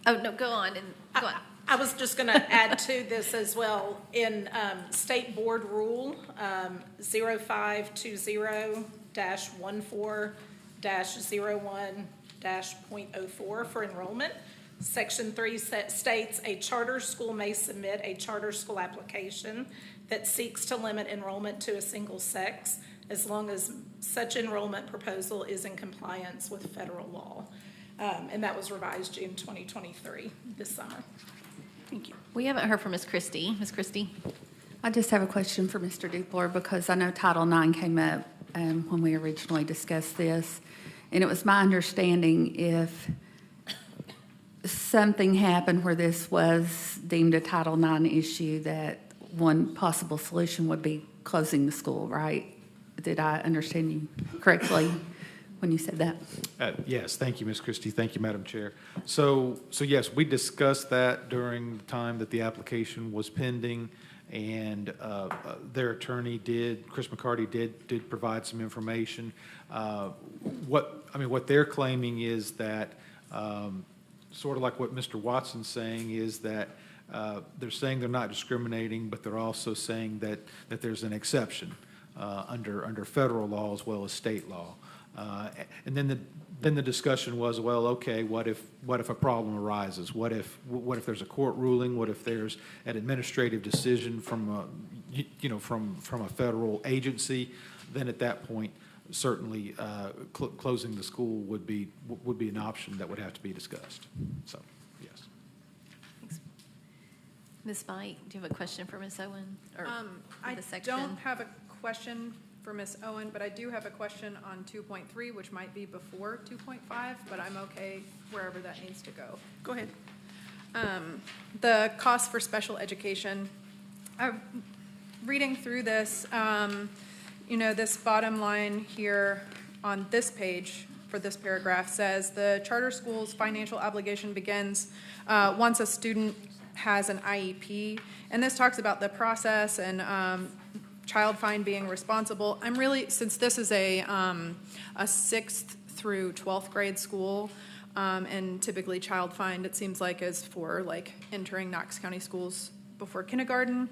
Go on. I was just going to add to this as well. In State Board Rule 0520-14-01-0.04 for enrollment, Section 3 states a charter school may submit a charter school application that seeks to limit enrollment to a single sex as long as such enrollment proposal is in compliance with federal law. And that was revised June 2023, this summer. Thank you. We haven't heard from Ms. Christie. Ms. Christie? I just have a question for Mr. Duplor, because I know Title IX came up when we originally discussed this, and it was my understanding if something happened where this was deemed a Title IX issue, that one possible solution would be closing the school, right? Did I understand you correctly when you said that? Yes, thank you, Ms. Christie. Thank you, Madam Chair. So yes, we discussed that during the time that the application was pending, and their attorney Chris McCarty did provide some information. What they're claiming is that, sort of like what Mr. Watson's saying, is that they're saying they're not discriminating, but they're also saying that there's an exception under federal law as well as state law. And then the discussion was, well, okay, what if a problem arises? What if there's a court ruling? What if there's an administrative decision from a federal agency? Then at that point, certainly closing the school would be an option that would have to be discussed. So, yes. Thanks. Ms. Mike, do you have a question for Ms. Owen? Or I the section? don't have a question for Ms. Owen, but I do have a question on 2.3, which might be before 2.5, but I'm okay wherever that needs to go. Go ahead. The cost for special education. Reading through this, this bottom line here on this page for this paragraph says the charter school's financial obligation begins once a student has an IEP, and this talks about the process and child find being responsible. I'm really, since this is a 6th through 12th grade school, and typically child find, it seems like, is for like entering Knox County schools before kindergarten,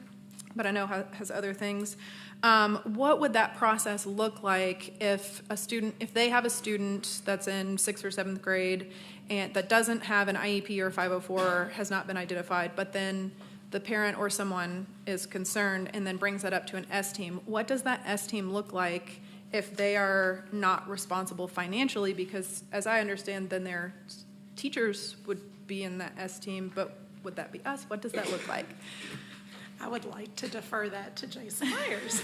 but I know has other things. What would that process look like if they have a student that's in 6th or 7th grade and that doesn't have an IEP or 504, has not been identified, but then the parent or someone is concerned and then brings that up to an S team? What does that S team look like if they are not responsible financially? Because as I understand, then their teachers would be in that S team, but would that be us? What does that look like? I would like to defer that to Jason Myers.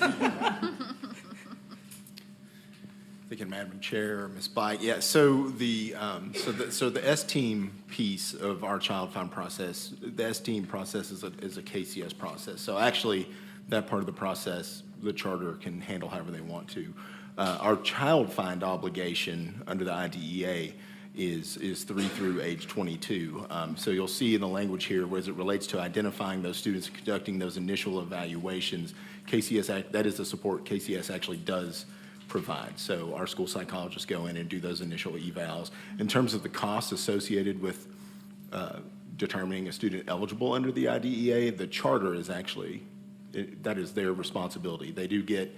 Thinking, Madam Chair, Ms. Bike. Yeah. So the S team piece of our child find process, the S team process is a KCS process. So actually, that part of the process, the charter can handle however they want to. Our child find obligation under the IDEA is 3 through age 22. So you'll see in the language here, as it relates to identifying those students and conducting those initial evaluations, that is the support KCS actually does provide. So our school psychologists go in and do those initial evals. In terms of the costs associated with determining a student eligible under the IDEA, the charter is actually, that is their responsibility. They do get,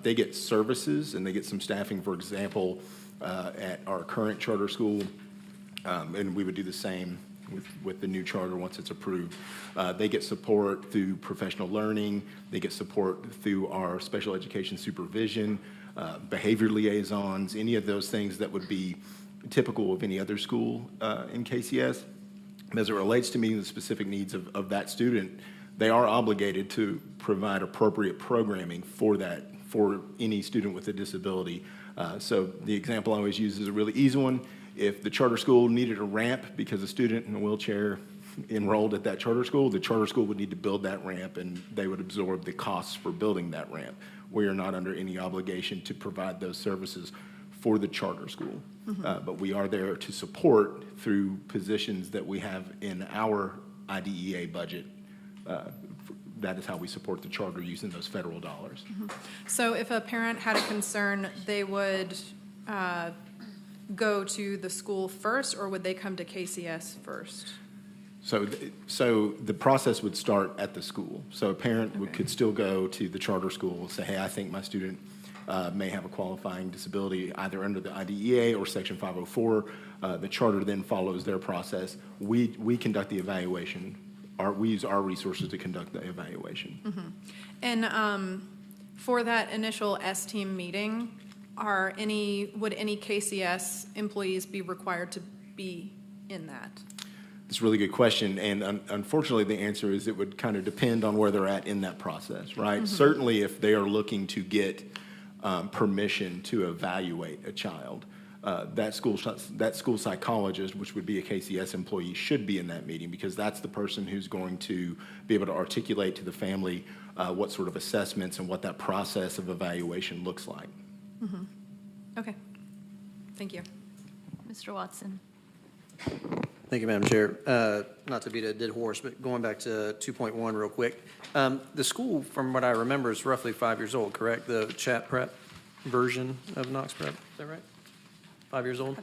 they get services and they get some staffing, for example, at our current charter school, and we would do the same with the new charter once it's approved. They get support through professional learning. They get support through our special education supervision, behavior liaisons, any of those things that would be typical of any other school in KCS. As it relates to meeting the specific needs of that student, they are obligated to provide appropriate programming for that, for any student with a disability. So the example I always use is a really easy one. If the charter school needed a ramp because a student in a wheelchair enrolled at that charter school, the charter school would need to build that ramp and they would absorb the costs for building that ramp. We are not under any obligation to provide those services for the charter school. But we are there to support through positions that we have in our IDEA budget. That is how we support the charter using those federal dollars. So if a parent had a concern, they would go to the school first, or would they come to KCS first? So the process would start at the school. So a parent could still go to the charter school and say, hey, I think my student may have a qualifying disability either under the IDEA or Section 504. The charter then follows their process. We conduct the evaluation. We use our resources to conduct the evaluation. And for that initial S-team meeting, would any KCS employees be required to be in that? It's a really good question, and unfortunately the answer is it would kind of depend on where they're at in that process, right? Certainly if they are looking to get permission to evaluate a child, that school psychologist, which would be a KCS employee, should be in that meeting because that's the person who's going to be able to articulate to the family what sort of assessments and what that process of evaluation looks like. Okay. Thank you. Mr. Watson. Thank you, Madam Chair. Not to beat a dead horse, but going back to 2.1 real quick. The school, from what I remember, is roughly 5 years old, correct? The chat prep version of Knox Prep, is that right? 5 years old?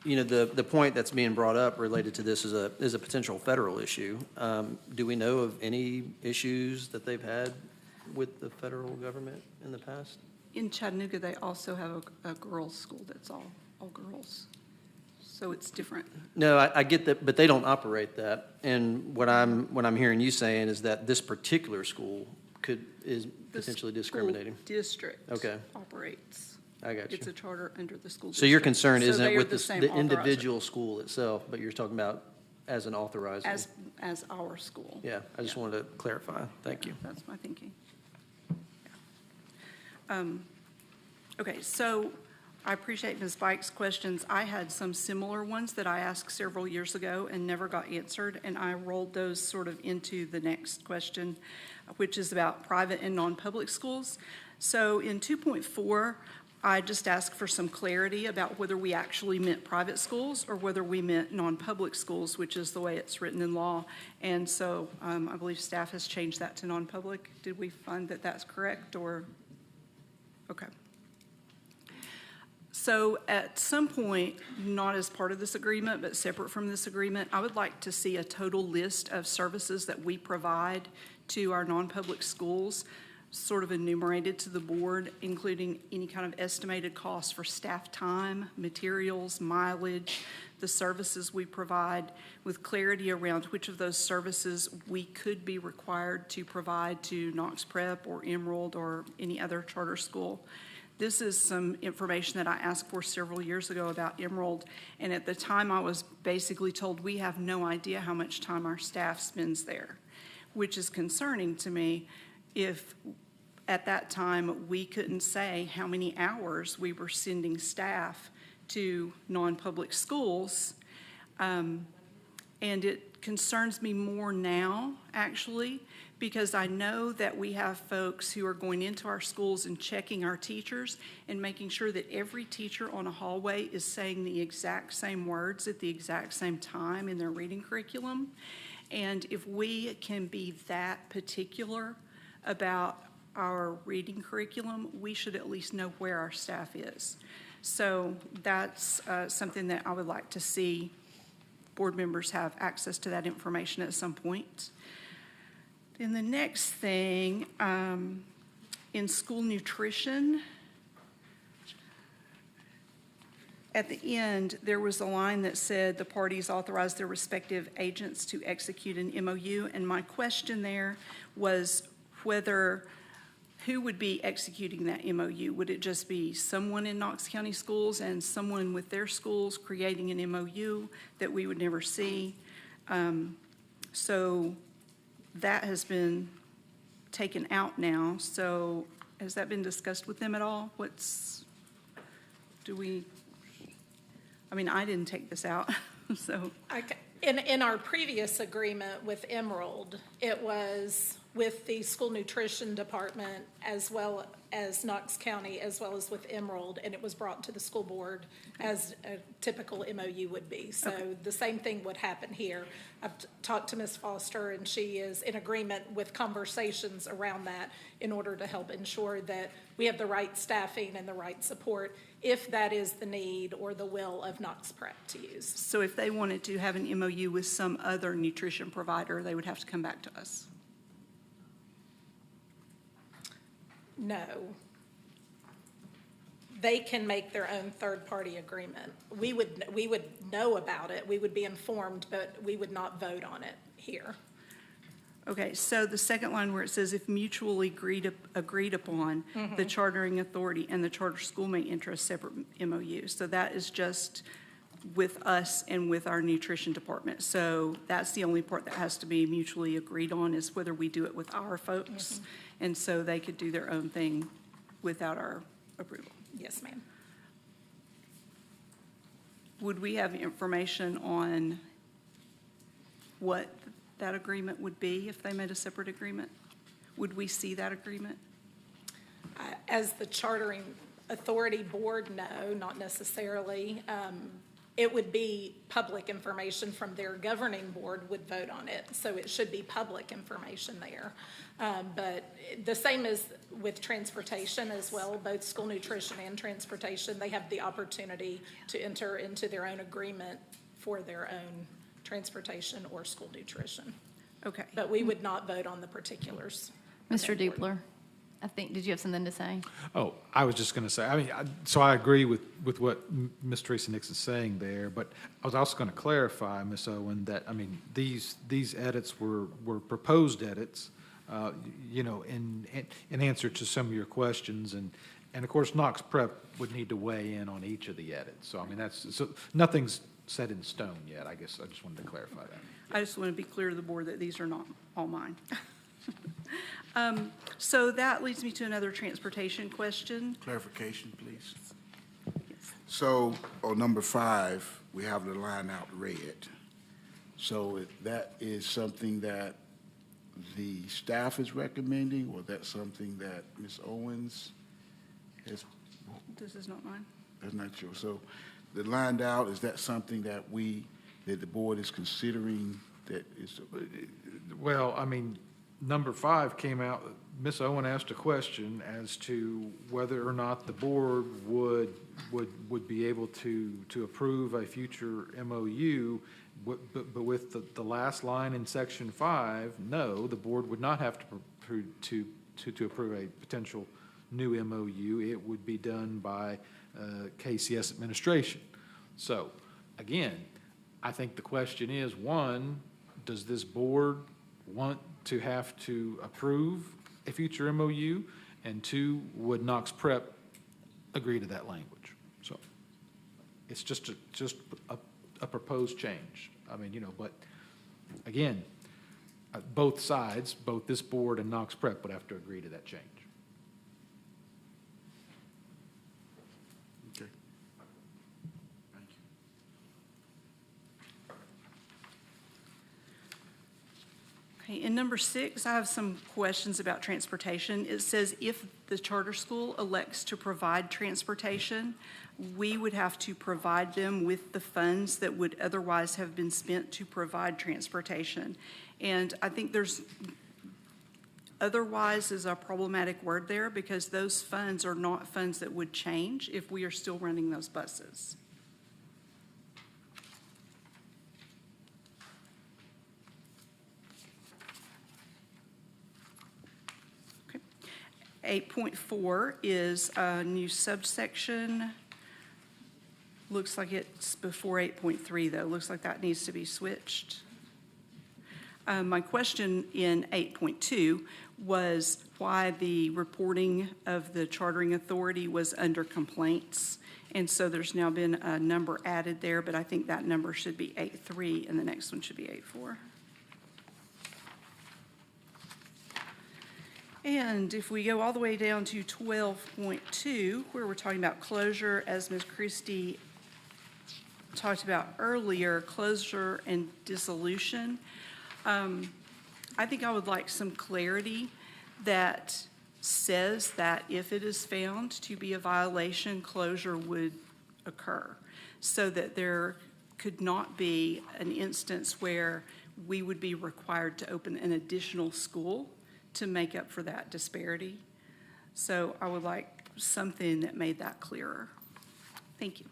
You know, the point that's being brought up related to this is a potential federal issue. Do we know of any issues that they've had with the federal government in the past? In Chattanooga, they also have a girls' school that's all girls. So it's different. No, I get that, but they don't operate that. And what I'm hearing you saying is that this particular school is potentially discriminating. The school district operates. I got you. It's a charter under the school district. So your concern So isn't they are with the the same individual school itself, but you're talking about as an authorizer. As our school. Yeah, I just wanted to clarify. Thank you. That's my thinking. Okay, so I appreciate Ms. Bike's questions. I had some similar ones that I asked several years ago and never got answered, and I rolled those sort of into the next question, which is about private and non-public schools. So in 2.4, I just asked for some clarity about whether we actually meant private schools or whether we meant non-public schools, which is the way it's written in law. And so I believe staff has changed that to non-public. Did we find that that's correct or? Okay. So at some point, not as part of this agreement, but separate from this agreement, I would like to see a total list of services that we provide to our non-public schools, sort of enumerated to the board, including any kind of estimated costs for staff time, materials, mileage, the services we provide, with clarity around which of those services we could be required to provide to Knox Prep or Emerald or any other charter school. This is some information that I asked for several years ago about Emerald, and at the time I was basically told we have no idea how much time our staff spends there, which is concerning to me if at that time we couldn't say how many hours we were sending staff to non-public schools. And it concerns me more now, actually, because I know that we have folks who are going into our schools and checking our teachers and making sure that every teacher on a hallway is saying the exact same words at the exact same time in their reading curriculum. And if we can be that particular about our reading curriculum, we should at least know where our staff is. So that's something that I would like to see board members have access to that information at some point. Then the next thing, in school nutrition, at the end, there was a line that said the parties authorized their respective agents to execute an MOU, and my question there was who would be executing that MOU? Would it just be someone in Knox County Schools and someone with their schools creating an MOU that we would never see? So that has been taken out now. So has that been discussed with them at all? I didn't take this out, so. In our previous agreement with Emerald, it was with the school nutrition department as well as Knox County, as well as with Emerald, and it was brought to the school board as a typical MOU would be. So the same thing would happen here. I've talked to Ms. Foster, and she is in agreement with conversations around that in order to help ensure that we have the right staffing and the right support if that is the need or the will of Knox Prep to use. So if they wanted to have an MOU with some other nutrition provider, they would have to come back to us? No. They can make their own third-party agreement. We would know about it, we would be informed, but we would not vote on it here. Okay, so the second line where it says if mutually agreed upon, the chartering authority and the charter school may enter a separate MOU. So that is just with us and with our nutrition department. So that's the only part that has to be mutually agreed on, is whether we do it with our folks. And so they could do their own thing without our approval. Yes, ma'am. Would we have information on what that agreement would be if they made a separate agreement? Would we see that agreement? As the chartering authority board, no, not necessarily. It would be public information from their governing board would vote on it, so it should be public information there. But the same as with transportation as well, both school nutrition and transportation, they have the opportunity to enter into their own agreement for their own transportation or school nutrition. Okay. But we would not vote on the particulars. Mr. Dupler, did you have something to say? Oh, I was just going to say, so I agree with what Ms. Teresa Nix is saying there, but I was also going to clarify, Ms. Owen, that, these edits were proposed edits, in answer to some of your questions, and of course, Knox Prep would need to weigh in on each of the edits. So, so nothing's set in stone yet. I guess I just wanted to clarify that. I just want to be clear to the board that these are not all mine. So that leads me to another transportation question. Clarification, please. So on number 5, we have the line out red. So that is something that the staff is recommending, or that's something that Ms. Owens has? This is not mine. That's not sure. So the lined out, is that something that the board is considering that is? Well, number 5 came out, Ms. Owen asked a question as to whether or not the board would be able to approve a future MOU, but with the last line in section 5, no, the board would not have to approve a potential new MOU. It would be done by KCS administration. So, again, I think the question is, 1, does this board want to have to approve a future MOU? And 2, would Knox Prep agree to that language? So it's just a proposed change. But again, both sides, both this board and Knox Prep would have to agree to that change. Okay. Thank you. Okay, in number 6, I have some questions about transportation. It says if the charter school elects to provide transportation, we would have to provide them with the funds that would otherwise have been spent to provide transportation. And I think otherwise is a problematic word there because those funds are not funds that would change if we are still running those buses. Okay. 8.4 is a new subsection. Looks like it's before 8.3 though. Looks like that needs to be switched. My question in 8.2 was why the reporting of the chartering authority was under complaints. And so there's now been a number added there, but I think that number should be 8.3 and the next one should be 8.4. And if we go all the way down to 12.2, where we're talking about closure, as Ms. Christie talked about earlier, closure and dissolution. I think I would like some clarity that says that if it is found to be a violation, closure would occur, so that there could not be an instance where we would be required to open an additional school to make up for that disparity. So I would like something that made that clearer. Thank you.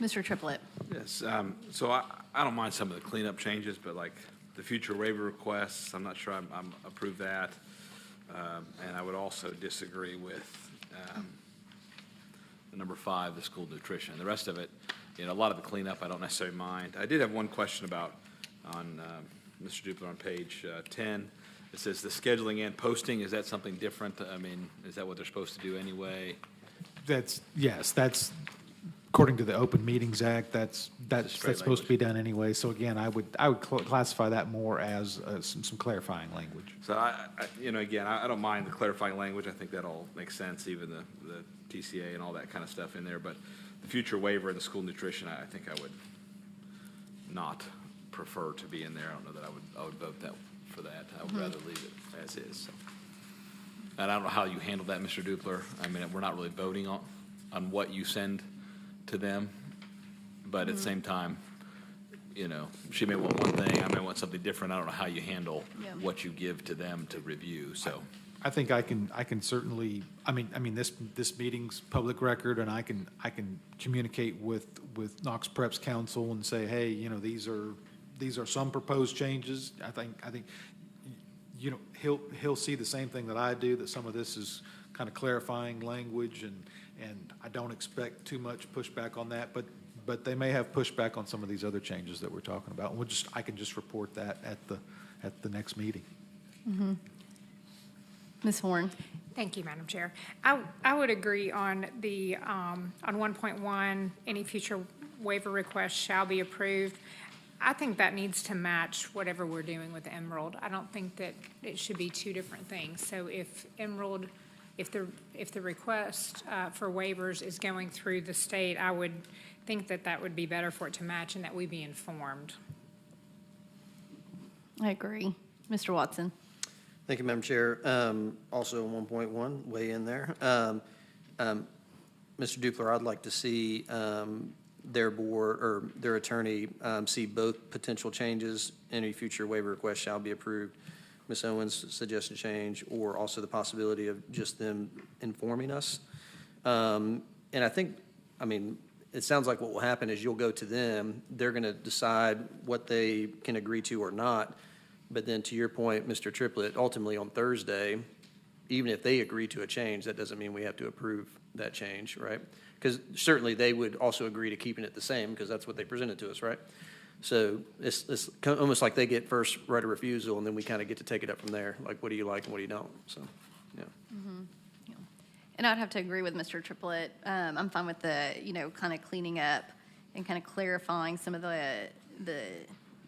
Mr. Triplett. Yes, so I don't mind some of the cleanup changes, but like the future waiver requests, I'm not sure I'm approve that. And I would also disagree with the number 5, the school nutrition. The rest of it, a lot of the cleanup I don't necessarily mind. I did have one question about on Mr. Dupler on page 10. It says the scheduling and posting, is that something different? I mean, is that what they're supposed to do anyway? That's according to the Open Meetings Act, that's supposed to be done anyway. So again, I would classify that more as some clarifying language. So again, I don't mind the clarifying language. I think that all makes sense, even the TCA and all that kind of stuff in there. But the future waiver and the school nutrition, I think I would not prefer to be in there. I don't know that I would vote for that. I would rather leave it as is. So. And I don't know how you handle that, Mr. Dupler. I mean, we're not really voting on what you send to them, but at the same time, she may want one thing, I may want something different. I don't know how you handle what you give to them to review. So I think I can certainly. I mean this meeting's public record, and I can communicate with Knox Prep's counsel and say, hey, these are some proposed changes. I think he'll see the same thing that I do, that some of this is kind of clarifying language, and I don't expect too much pushback on that, but they may have pushback on some of these other changes that we're talking about. And I can just report that at the next meeting. Mm-hmm. Ms. Horn. Thank you, Madam Chair. I would agree on the on 1.1, any future waiver request shall be approved. I think that needs to match whatever we're doing with Emerald. I don't think that it should be two different things. So if Emerald, if the request for waivers is going through the state, I would think that would be better for it to match and that we be informed. I agree. Mr. Watson. Thank you, Madam Chair. Also 1.1, way in there. Mr. Dupler, I'd like to see their board or their attorney see both potential changes. Any future waiver request shall be approved. Ms. Owens' suggested change, or also the possibility of just them informing us. And I think, it sounds like what will happen is you'll go to them, they're going to decide what they can agree to or not. But then to your point, Mr. Triplett, ultimately on Thursday, even if they agree to a change, that doesn't mean we have to approve that change, right? Because certainly they would also agree to keeping it the same because that's what they presented to us, right? So it's almost like they get first right of refusal, and then we kind of get to take it up from there. Like, what do you like and what do you don't? So, yeah. Mm-hmm. Yeah. And I'd have to agree with Mr. Triplett. I'm fine with the, kind of cleaning up and kind of clarifying some of the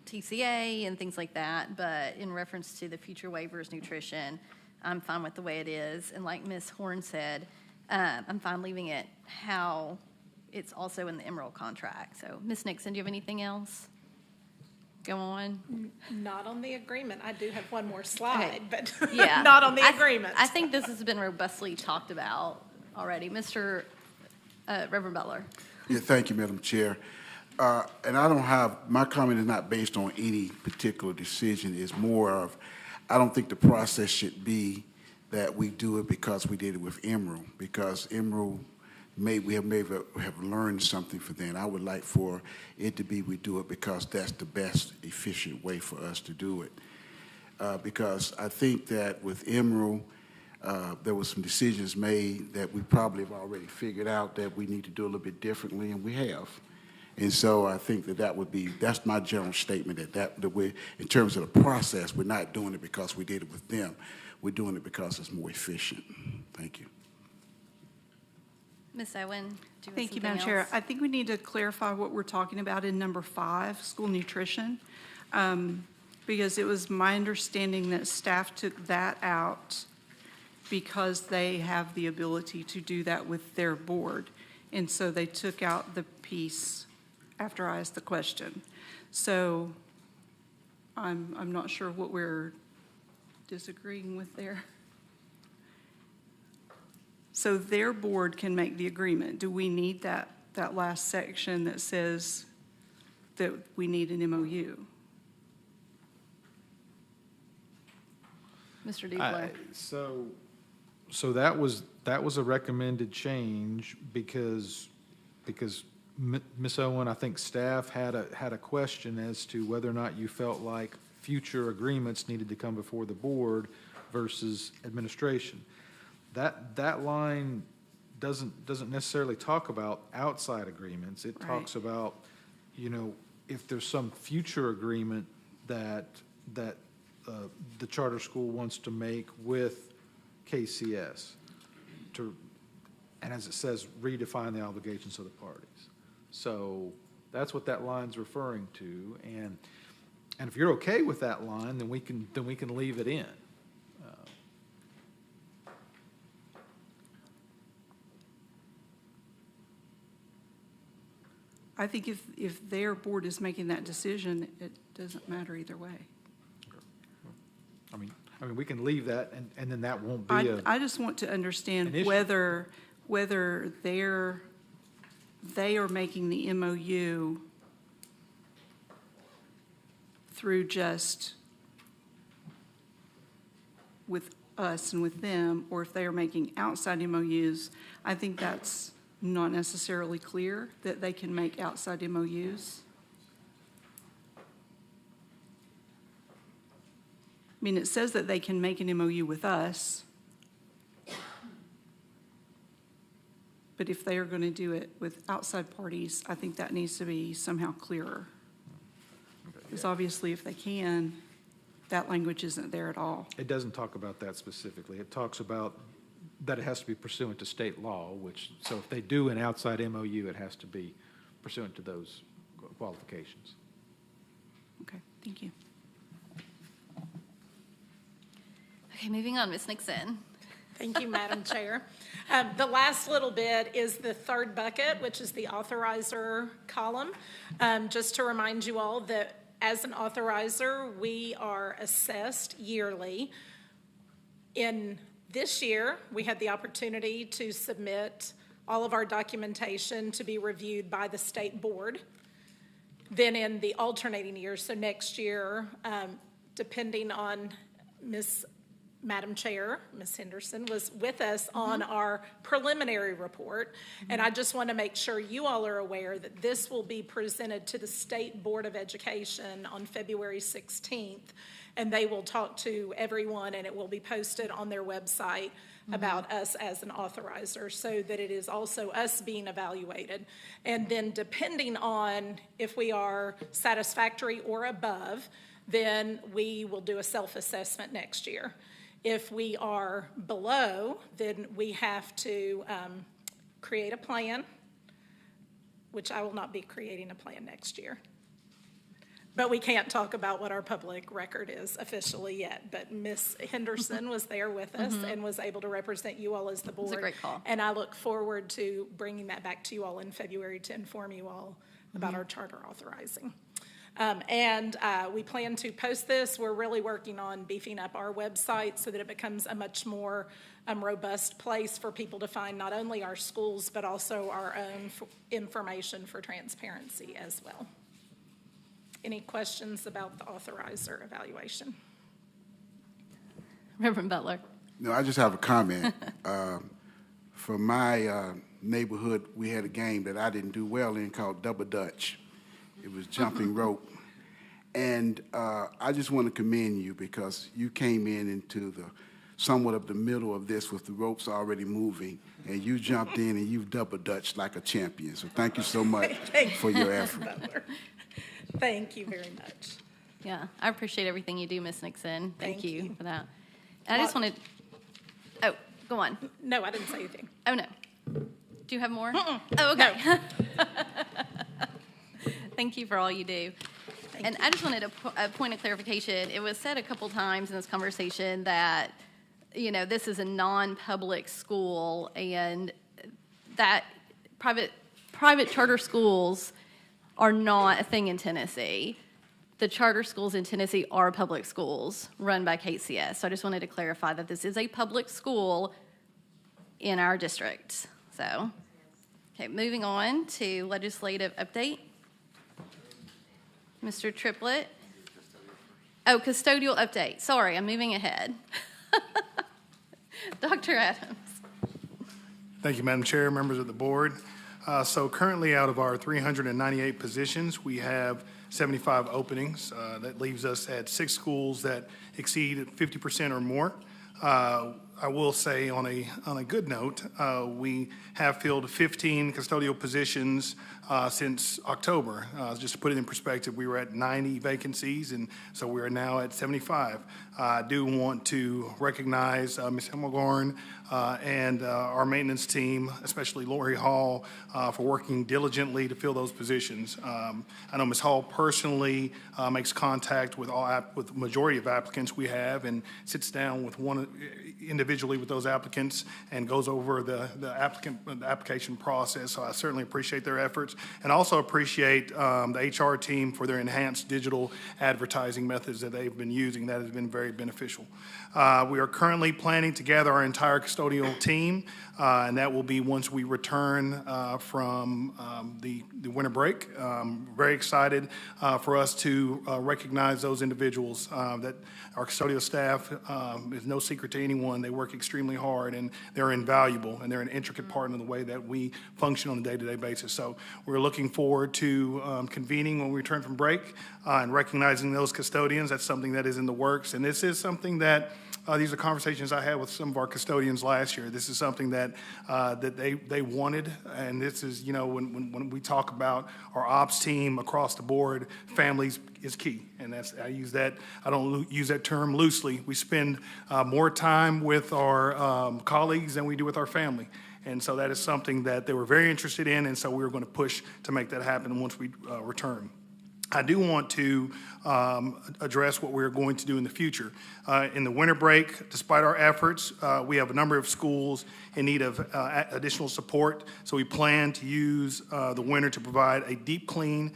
TCA and things like that. But in reference to the future waivers nutrition, I'm fine with the way it is. And like Ms. Horn said, I'm fine leaving it how it's also in the Emerald contract. So, Ms. Nixon, do you have anything else? go on? Not on the agreement. I do have one more slide, but Yeah. not on the agreement. I think this has been robustly talked about already. Mr. Reverend Butler. Yeah, thank you, Madam Chair. And I don't have, my comment is not based on any particular decision. It's more of, I don't think the process should be that we do it because we did it with Emerald, because Emerald we have learned something for them. I would like for it to be we do it because that's the best efficient way for us to do it. Because I think that with Emerald, there were some decisions made that we probably have already figured out that we need to do a little bit differently, and we have. And so I think that's my general statement, that we, in terms of the process, we're not doing it because we did it with them. We're doing it because it's more efficient. Thank you. Ms. Owen, do you have Thank you, something Madam Chair. else? I think we need to clarify what we're talking about in number 5, school nutrition, because it was my understanding that staff took that out because they have the ability to do that with their board. And so they took out the piece after I asked the question. So I'm not sure what we're disagreeing with there. So their board can make the agreement. Do we need that last section that says that we need an MOU? Mr. Diebler. So that was a recommended change because Ms. Owen, I think staff had a question as to whether or not you felt like future agreements needed to come before the board versus administration. That line doesn't necessarily talk about outside agreements. It talks about, if there's some future agreement that the charter school wants to make with KCS and as it says, redefine the obligations of the parties. So that's what that line's referring to, and if you're okay with that line, then we can leave it in. I think if their board is making that decision, it doesn't matter either way. I mean, we can leave that, and then that won't be I just want to understand whether they are making the MOU through just with us and with them, or if they are making outside MOUs. I think that's not necessarily clear that they can make outside MOUs. I mean, it says that they can make an MOU with us, but if they are going to do it with outside parties, I think that needs to be somehow clearer. Because obviously, if they can, that language isn't there at all. It doesn't talk about that specifically. It talks about that it has to be pursuant to state law, so if they do an outside MOU, it has to be pursuant to those qualifications. Okay, thank you. Okay, moving on, Ms. Nixon. Thank you, Madam Chair. The last little bit is the third bucket, which is the authorizer column. Just to remind you all that as an authorizer, we are assessed yearly. In this year, we had the opportunity to submit all of our documentation to be reviewed by the state board. Then in the alternating years, so next year, depending on Madam Chair, Ms. Henderson, was with us on our preliminary report. And I just want to make sure you all are aware that this will be presented to the State Board of Education on February 16th. And they will talk to everyone, and it will be posted on their website about us as an authorizer, so that it is also us being evaluated. And then depending on if we are satisfactory or above, then we will do a self-assessment next year. If we are below, then we have to create a plan, which I will not be creating a plan next year. But we can't talk about what our public record is officially yet. But Ms. Henderson was there with us and was able to represent you all as the board. It was a great call. And I look forward to bringing that back to you all in February to inform you all about our charter authorizing. And we plan to post this. We're really working on beefing up our website so that it becomes a much more robust place for people to find not only our schools, but also our own information for transparency as well. Any questions about the authorizer evaluation? Reverend Butler. No, I just have a comment. From my neighborhood, we had a game that I didn't do well in called Double Dutch. It was jumping rope. And I just want to commend you because you came into the somewhat of the middle of this with the ropes already moving, and you jumped in and you've double dutched like a champion. So thank you so much for your effort. Thank you very much. Yeah, I appreciate everything you do, Ms. Nixon. Thank you for that. And I Well- just wanted, oh, go on. No, I didn't say anything. Oh, no. Do you have more? Oh, okay. Thank you for all you do. I just wanted a point of clarification. It was said a couple times in this conversation that, you know, this is a non-public school and that private charter schools are not a thing in Tennessee. The charter schools in Tennessee are public schools run by KCS. So I just wanted to clarify that this is a public school in our district. So, okay, moving on to legislative update. Mr. Triplett. Oh, custodial update. Sorry, I'm moving ahead. Dr. Adams. Thank you, Madam Chair, members of the board. So currently, out of our 398 positions, we have 75 openings. That leaves us at 6 schools that exceed 50% or more. I will say on a good note, we have filled 15 custodial positions since October. Just to put it in perspective, we were at 90 vacancies, and so we are now at 75. I do want to recognize Ms. Hemmelgorn and our maintenance team, especially Lori Hall, for working diligently to fill those positions. I know Ms. Hall personally makes contact with with the majority of applicants we have and sits down with one individually with those applicants and goes over the application process. So I certainly appreciate their efforts and also appreciate the HR team for their enhanced digital advertising methods that they've been using. That has been very beneficial. We are currently planning to gather our entire custodial team, and that will be once we return from the winter break. Very excited for us to recognize those individuals. That our custodial staff is no secret to anyone. They work extremely hard, and they're invaluable, and they're an intricate part of the way that we function on a day-to-day basis. So we're looking forward to convening when we return from break and recognizing those custodians. That's something that is in the works, and this is something that these are conversations I had with some of our custodians last year. This is something that they wanted, and this is, you know, when we talk about our ops team across the board, families is key, and I don't use that term loosely. We spend more time with our colleagues than we do with our family. And so that is something that they were very interested in, and so we were going to push to make that happen once we return. I do want to address what we're going to do in the future. In the winter break, despite our efforts, we have a number of schools in need of additional support. So we plan to use the winter to provide a deep clean,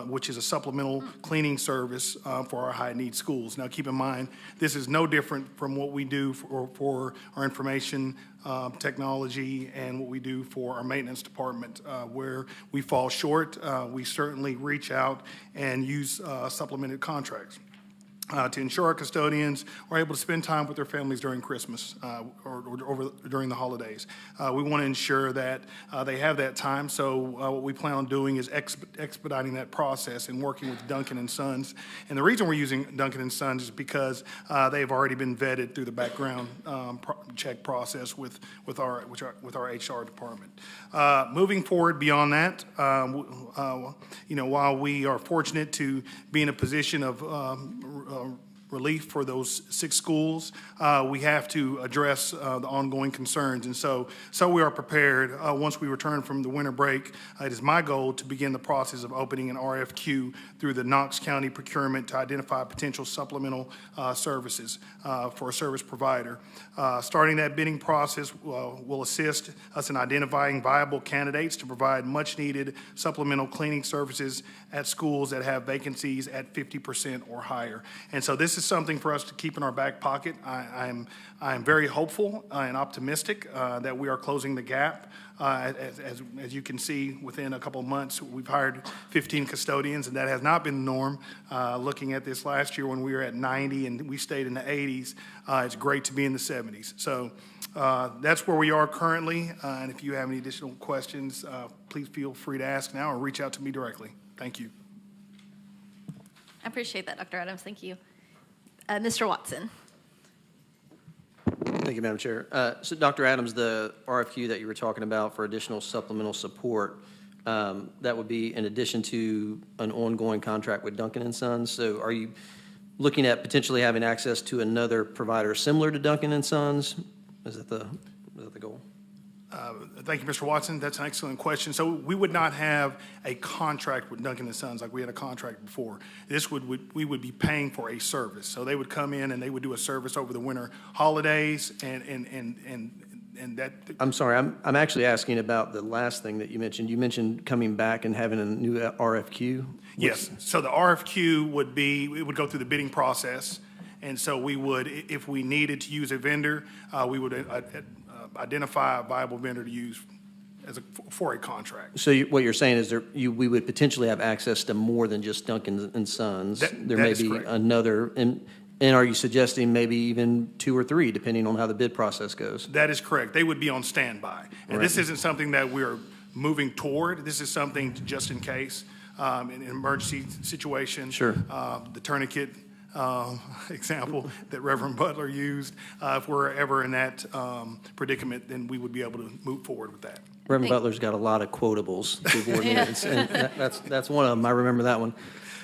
which is a supplemental cleaning service for our high-need schools. Now, keep in mind, this is no different from what we do for our information technology and what we do for our maintenance department. Where we fall short, we certainly reach out and use supplemented contracts to ensure our custodians are able to spend time with their families during Christmas or during the holidays. We want to ensure that they have that time, so what we plan on doing is expediting that process and working with Duncan & Sons. And the reason we're using Duncan & Sons is because they've already been vetted through the background check process with our HR department. Moving forward beyond that, you know, while we are fortunate to be in a position of relief for those 6 schools, we have to address the ongoing concerns. And so we are prepared. Once we return from the winter break, it is my goal to begin the process of opening an RFQ through the Knox County procurement to identify potential supplemental services for a service provider. Starting that bidding process will assist us in identifying viable candidates to provide much-needed supplemental cleaning services at schools that have vacancies at 50% or higher. And so this is something for us to keep in our back pocket. I'm very hopeful and optimistic that we are closing the gap. As you can see, within a couple of months, we've hired 15 custodians, and that has not been the norm. Looking at this last year when we were at 90 and we stayed in the 80s, it's great to be in the 70s. So that's where we are currently, and if you have any additional questions, please feel free to ask now or reach out to me directly. Thank you. I appreciate that, Dr. Adams. Thank you. Mr. Watson. Thank you, Madam Chair. So, Dr. Adams, the RFQ that you were talking about for additional supplemental support, that would be in addition to an ongoing contract with Duncan & Sons. So are you looking at potentially having access to another provider similar to Duncan & Sons? Is that the goal? Thank you, Mr. Watson. That's an excellent question. So we would not have a contract with Duncan & Sons like we had a contract before. We would be paying for a service. So they would come in and they would do a service over the winter holidays and that. I'm sorry, I'm actually asking about the last thing that you mentioned. You mentioned coming back and having a new RFQ? Yes. So the RFQ would go through the bidding process. And so we would, if we needed to use a vendor, we would identify a viable vendor to use for a contract. So what you're saying is we would potentially have access to more than just Duncan & Sons. There may be another, and are you suggesting maybe even 2 or 3, depending on how the bid process goes? That is correct. They would be on standby. And Right. This isn't something that we're moving toward. This is something just in case, in an emergency situation. Sure. The tourniquet example that Reverend Butler used. If we're ever in that predicament, then we would be able to move forward with that. Reverend Butler's got a lot of quotables to board minutes, and that's one of them. I remember that one.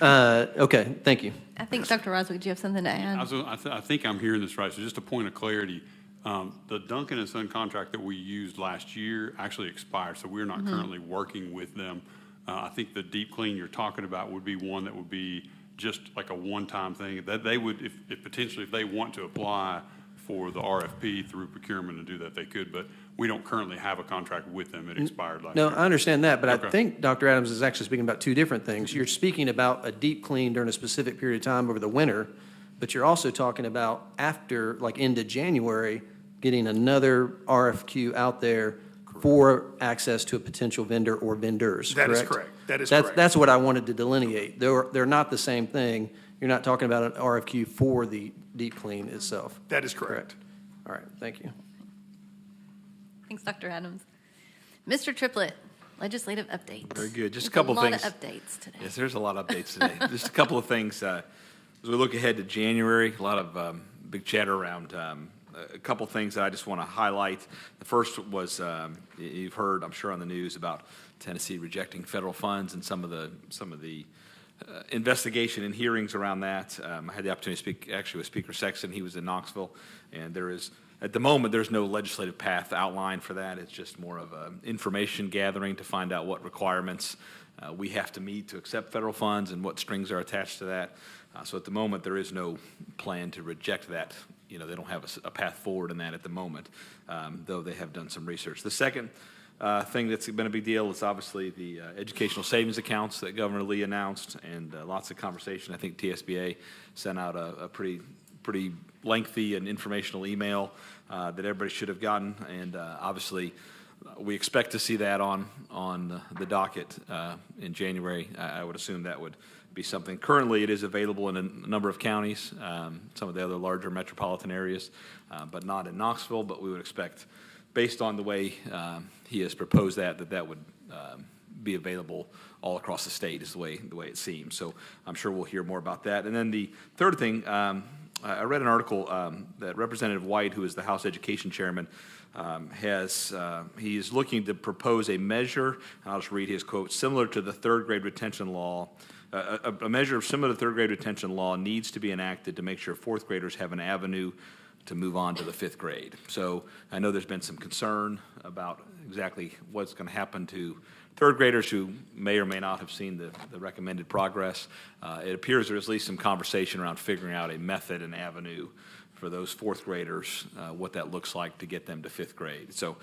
Okay, thank you. I think, Dr. Roswick, do you have something to add? I think I'm hearing this right. So just a point of clarity, the Duncan & Son contract that we used last year actually expired, so we're not currently working with them. I think the deep clean you're talking about would be one that would be just like a one-time thing that they would, if potentially if they want to apply for the RFP through procurement and do that, they could, but we don't currently have a contract with them. It expired last year. No, I understand that, but Okay. I think Dr. Adams is actually speaking about 2 different things. You're speaking about a deep clean during a specific period of time over the winter, but you're also talking about after, like into January, getting another RFQ out there for access to a potential vendor or vendors, That correct? is correct. That is correct. That's what I wanted to delineate. They're not the same thing. You're not talking about an RFQ for the deep clean itself. That is correct. All right, thank you. Thanks, Dr. Adams. Mr. Triplett, legislative updates. Very good. Just a There's couple a lot things. of updates today. Yes, there's a lot of updates today. Just a couple of things. As we look ahead to January, a lot of big chatter around a couple things that I just want to highlight. The first was, you've heard, I'm sure, on the news about Tennessee rejecting federal funds and some of the investigation and hearings around that. I had the opportunity to speak actually with Speaker Sexton. He was in Knoxville, and there is, at the moment, there's no legislative path outlined for that. It's just more of an information gathering to find out what requirements we have to meet to accept federal funds and what strings are attached to that. So at the moment, there is no plan to reject that. You know, they don't have a path forward in that at the moment, though they have done some research. The second thing that's been a big deal is obviously the educational savings accounts that Governor Lee announced, and lots of conversation. I think TSBA sent out a pretty lengthy and informational email that everybody should have gotten, and obviously we expect to see that on the docket in January. I would assume that would be something. Currently, it is available in a number of counties, some of the other larger metropolitan areas, but not in Knoxville. But we would expect, based on the way he has proposed that would be available all across the state, is the way it seems. So I'm sure we'll hear more about that. And then the third thing, I read an article that Representative White, who is the House Education Chairman, he is looking to propose a measure, and I'll just read his quote, similar to the third grade retention law, a measure similar to third grade retention law needs to be enacted to make sure fourth graders have an avenue to move on to the fifth grade. So I know there's been some concern about exactly what's going to happen to third graders who may or may not have seen the recommended progress. It appears there's at least some conversation around figuring out a method and avenue for those fourth graders, what that looks like to get them to fifth grade. So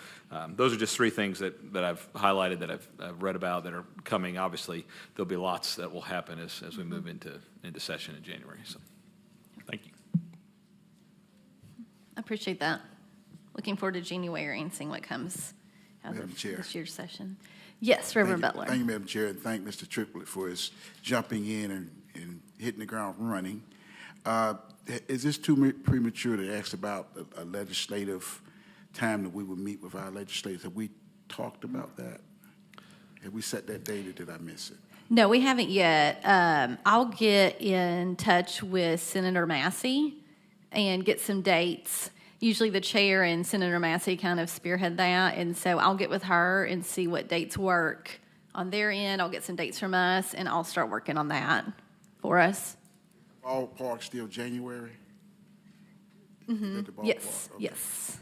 those are just three things that I've highlighted, that I've read about, that are coming. Obviously, there'll be lots that will happen as we move into session in January. So thank you. I appreciate that. Looking forward to January and seeing what comes out Madam of Chair. this year's session. Yes, Reverend Butler. Thank you, Madam Chair, and thank Mr. Triplett for his jumping in and hitting the ground running. Is this too premature to ask about a legislative time that we would meet with our legislators? Have we talked about that? Have we set that date, or did I miss it? No, we haven't yet. I'll get in touch with Senator Massey and get some dates. Usually the chair and Senator Massey kind of spearhead that, and so I'll get with her and see what dates work on their end. I'll get some dates from us, and I'll start working on that for us. Ballpark still January? Mm-hmm. At the ballpark? Yes, Okay. yes.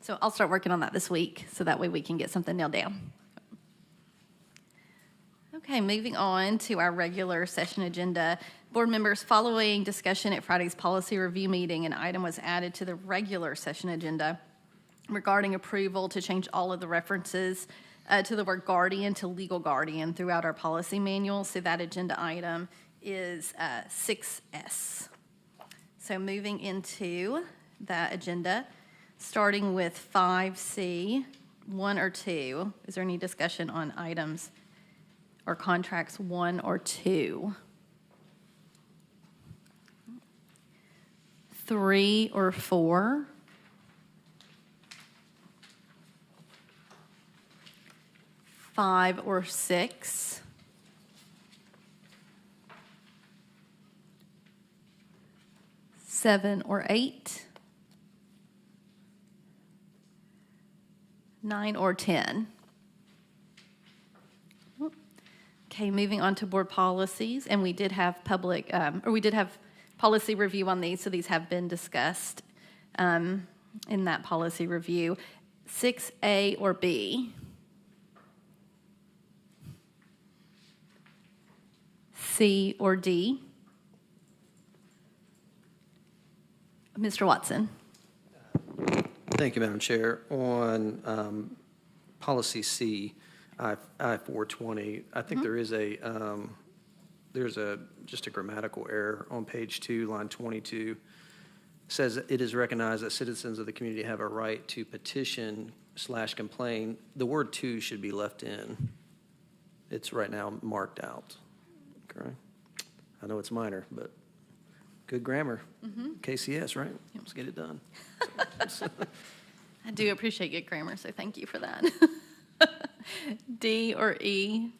So I'll start working on that this week, so that way we can get something nailed down. Okay, moving on to our regular session agenda. Board members, following discussion at Friday's policy review meeting, an item was added to the regular session agenda regarding approval to change all of the references to the word guardian to legal guardian throughout our policy manual. So that agenda item is 6S. So moving into that agenda, starting with 5C, 1 or 2. Is there any discussion on items or contracts 1 or 2? 3 or 4? 5 or 6? 7 or 8? 9 or 10? Okay, moving on to board policies, and we did have policy review on these, so these have been discussed in that policy review. 6A or B? C or D? Mr. Watson. Thank you, Madam Chair. On policy C, I-420, I think there's just a grammatical error on page 2, line 22. It says it is recognized that citizens of the community have a right to petition/complain. The word "to" should be left in. It's right now marked out. Okay. I know it's minor, but good grammar. KCS, right? Let's get it done. I do appreciate good grammar, so thank you for that. D or E?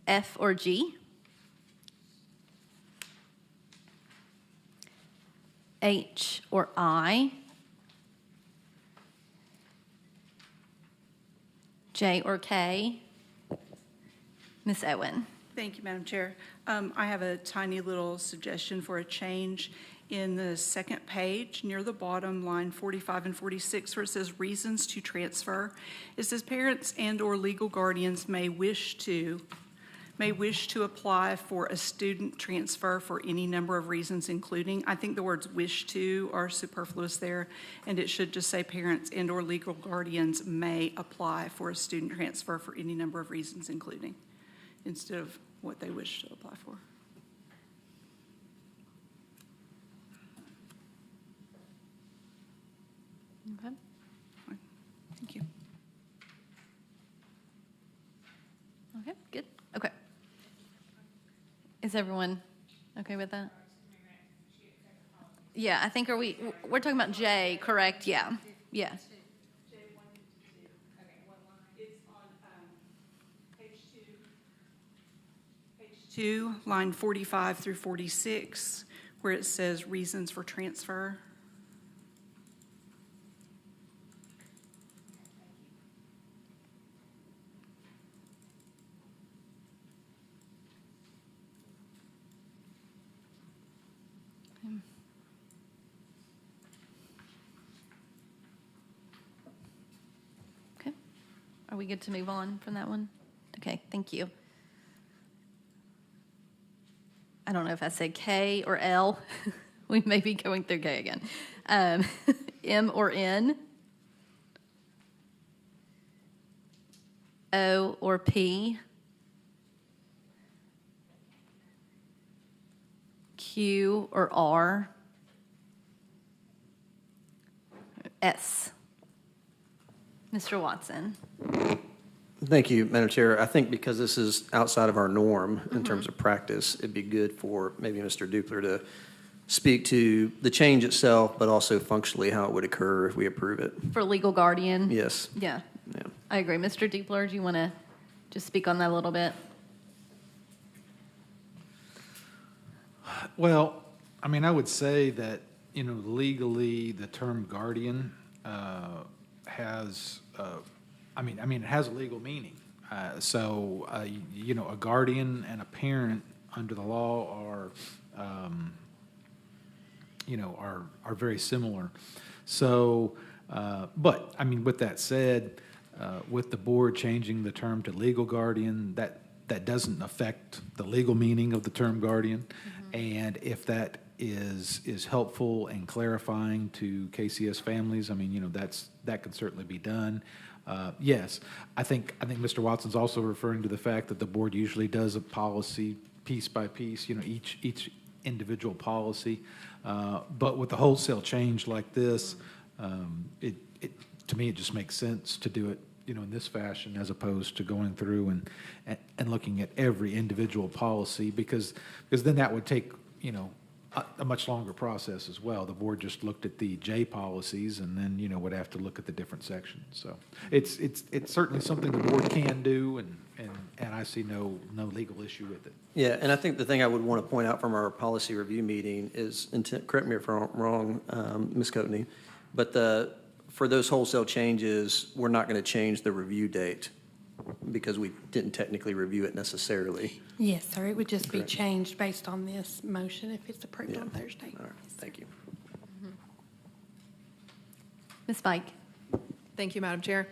F or G? H or I? J or K? Ms. Owen. Thank you, Madam Chair. I have a tiny little suggestion for a change in the second page, near the bottom, line 45 and 46, where it says reasons to transfer. It says parents and/or legal guardians may wish to apply for a student transfer for any number of reasons, including, I think the words wish to are superfluous there, and it should just say parents and/or legal guardians may apply for a student transfer for any number of reasons, including, instead of what they wish to apply for. Okay. Thank you. Okay, good. Okay. Is everyone okay with that? Yeah, I think we're talking about J, correct? Yeah. Yeah. Page 2, line 45 through 46, where it says reasons for transfer. Okay. Are we good to move on from that one? Okay, thank you. I don't know if I said K or L. We may be going through K again. M or N. O or P. Q or R. S. Mr. Watson. Thank you, Madam Chair. I think because this is outside of our norm in terms of practice, it'd be good for maybe Mr. Dupler to speak to the change itself, but also functionally how it would occur if we approve it. For legal guardian? Yes. Yeah, Yeah. I agree. Mr. Dupler, do you want to just speak on that a little bit? Well, I mean, I would say that, you know, legally, the term guardian has, it has a legal meaning. You know, a guardian and a parent under the law are, are very similar. So, but, I mean, with that said, with the board changing the term to legal guardian, that doesn't affect the legal meaning of the term guardian. And if that is helpful and clarifying to KCS families, I mean, you know, that can certainly be done. Yes, I think Mr. Watson's also referring to the fact that the board usually does a policy piece by piece, you know, each individual policy. But with the wholesale change like this, to me, it just makes sense to do it, you know, in this fashion as opposed to going through and looking at every individual policy because then that would take, you know, a much longer process as well. The board just looked at the J policies and then, you know, would have to look at the different sections. So it's certainly something the board can do and I see no legal issue with it. Yeah, and I think the thing I would want to point out from our policy review meeting is, correct me if I'm wrong, Ms. Coatney, but for those wholesale changes, we're not going to change the review date because we didn't technically review it necessarily. Yes, sir. It would just be Correct. changed based on this motion if it's approved on Thursday. All right, thank you. Ms. Pike. Thank you, Madam Chair.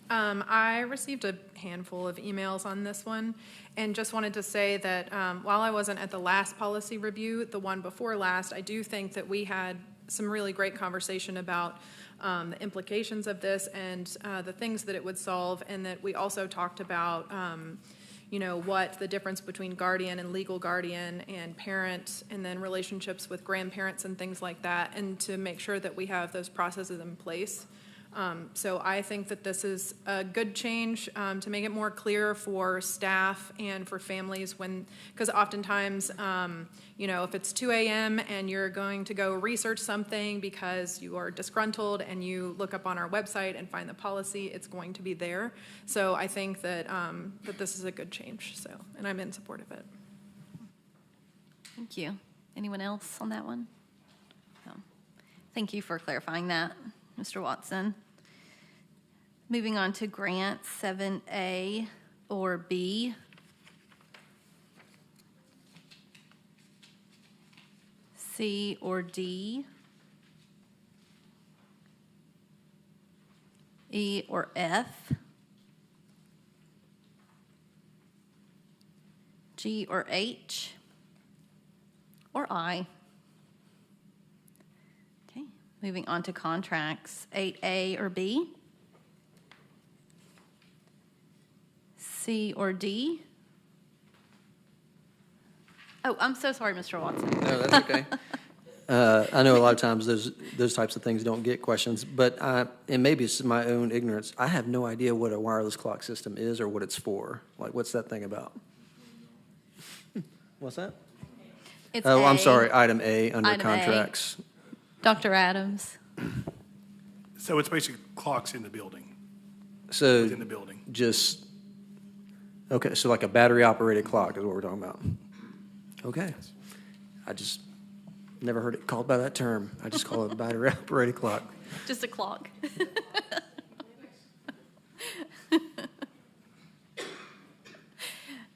I received a handful of emails on this one and just wanted to say that while I wasn't at the last policy review, the one before last, I do think that we had some really great conversation about the implications of this and the things that it would solve, and that we also talked about you know, what the difference between guardian and legal guardian and parent, and then relationships with grandparents and things like that, and to make sure that we have those processes in place. So I think that this is a good change to make it more clear for staff and for families because oftentimes, you know, if it's 2 a.m. and you're going to go research something because you are disgruntled and you look up on our website and find the policy, it's going to be there. So I think that, that this is a good change, and I'm in support of it. Thank you. Anyone else on that one? No. Thank you for clarifying that, Mr. Watson. Moving on to grant 7A or B. C or D. E or F. G or H. Or I. Okay, moving on to contracts, 8A or B. C or D? Oh, I'm so sorry, Mr. Watson. No, that's okay. I know a lot of times those types of things don't get questions, but and maybe it's my own ignorance, I have no idea what a wireless clock system is or what it's for. Like, what's that thing about? What's that? It's I'm sorry, item A under Item A. contracts. Dr. Adams. So it's basically clocks in the building, So within the building. Okay, so like a battery-operated clock is what we're talking about. Okay. I just never heard it called by that term. I just call it a battery-operated clock. Just a clock.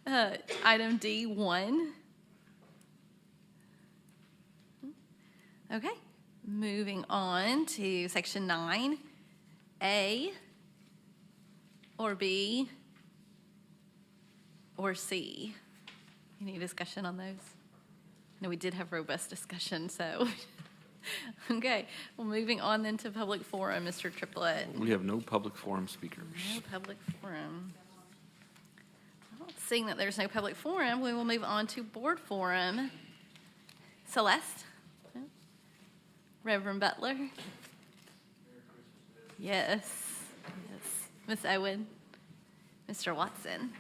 Item D1. Okay, moving on to section 9, A or B or C. Any discussion on those? No, we did have robust discussion, so. Okay, well, moving on then to public forum, Mr. Triplett. We have no public forum speakers. No public forum. Well, seeing that there's no public forum, we will move on to board forum. Celeste? No? Reverend Butler? Yes. Yes. Ms. Owen? Mr. Watson?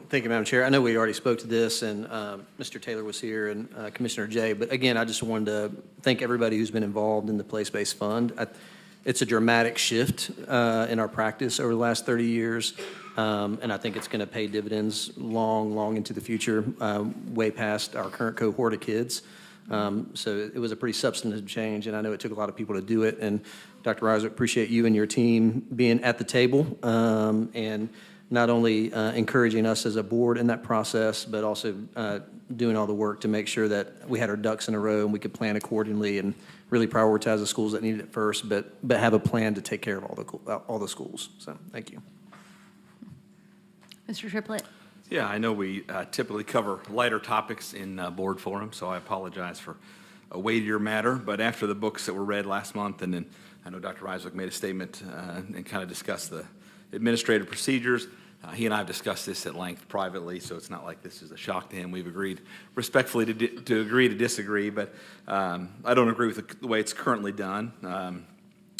Thank you, Madam Chair. I know we already spoke to this, and Mr. Taylor was here, and Commissioner Jay, but again, I just wanted to thank everybody who's been involved in the place-based fund. It's a dramatic shift in our practice over the last 30 years, and I think it's going to pay dividends long into the future, way past our current cohort of kids. So it was a pretty substantive change, and I know it took a lot of people to do it. And Dr. Reiser, appreciate you and your team being at the table and not only encouraging us as a board in that process, but also doing all the work to make sure that we had our ducks in a row and we could plan accordingly and really prioritize the schools that needed it first, but have a plan to take care of all the schools. So thank you. Mr. Triplett? Yeah, I know we typically cover lighter topics in board forum, so I apologize for a weightier matter. But after the books that were read last month, and then I know Dr. Reiswick made a statement and kind of discussed the administrative procedures. He and I have discussed this at length privately, so it's not like this is a shock to him. We've agreed respectfully to agree to disagree, but I don't agree with the way it's currently done.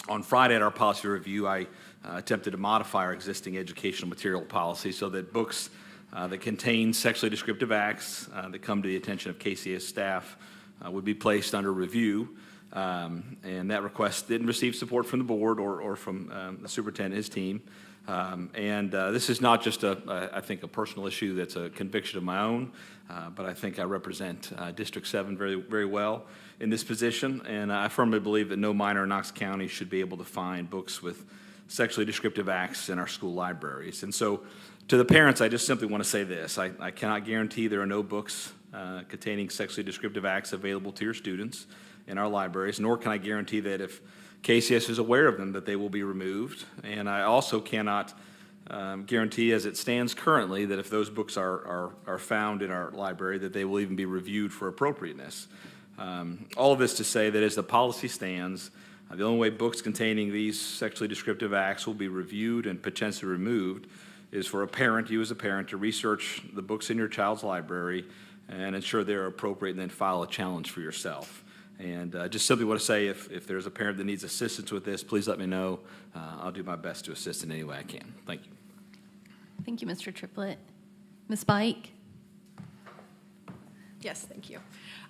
On Friday at our policy review, I attempted to modify our existing educational material policy so that books that contain sexually descriptive acts that come to the attention of KCS staff would be placed under review. And that request didn't receive support from the board or from the superintendent and his team. This is not just I think, a personal issue that's a conviction of my own, but I think I represent District 7 very, very well in this position. And I firmly believe that no minor in Knox County should be able to find books with sexually descriptive acts in our school libraries. And so to the parents, I just simply want to say this. I cannot guarantee there are no books containing sexually descriptive acts available to your students in our libraries, nor can I guarantee that if KCS is aware of them that they will be removed. And I also cannot guarantee, as it stands currently, that if those books are found in our library, that they will even be reviewed for appropriateness. All of this to say that as the policy stands, the only way books containing these sexually descriptive acts will be reviewed and potentially removed is for a parent, you as a parent, to research the books in your child's library and ensure they're appropriate, and then file a challenge for yourself. And just simply want to say, if there's a parent that needs assistance with this, please let me know. I'll do my best to assist in any way I can. Thank you. Thank you, Mr. Triplett. Ms. Bike? Yes, thank you.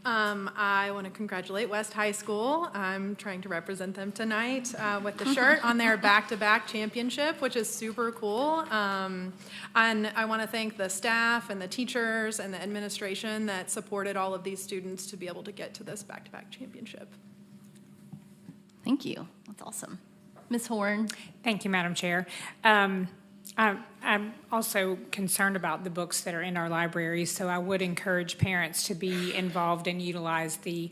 I want to congratulate West High School. I'm trying to represent them tonight with the shirt on their back-to-back championship, which is super cool. And I want to thank the staff and the teachers and the administration that supported all of these students to be able to get to this back-to-back championship. Thank you. That's awesome. Ms. Horn? Thank you, Madam Chair. I'm also concerned about the books that are in our libraries, so I would encourage parents to be involved and utilize the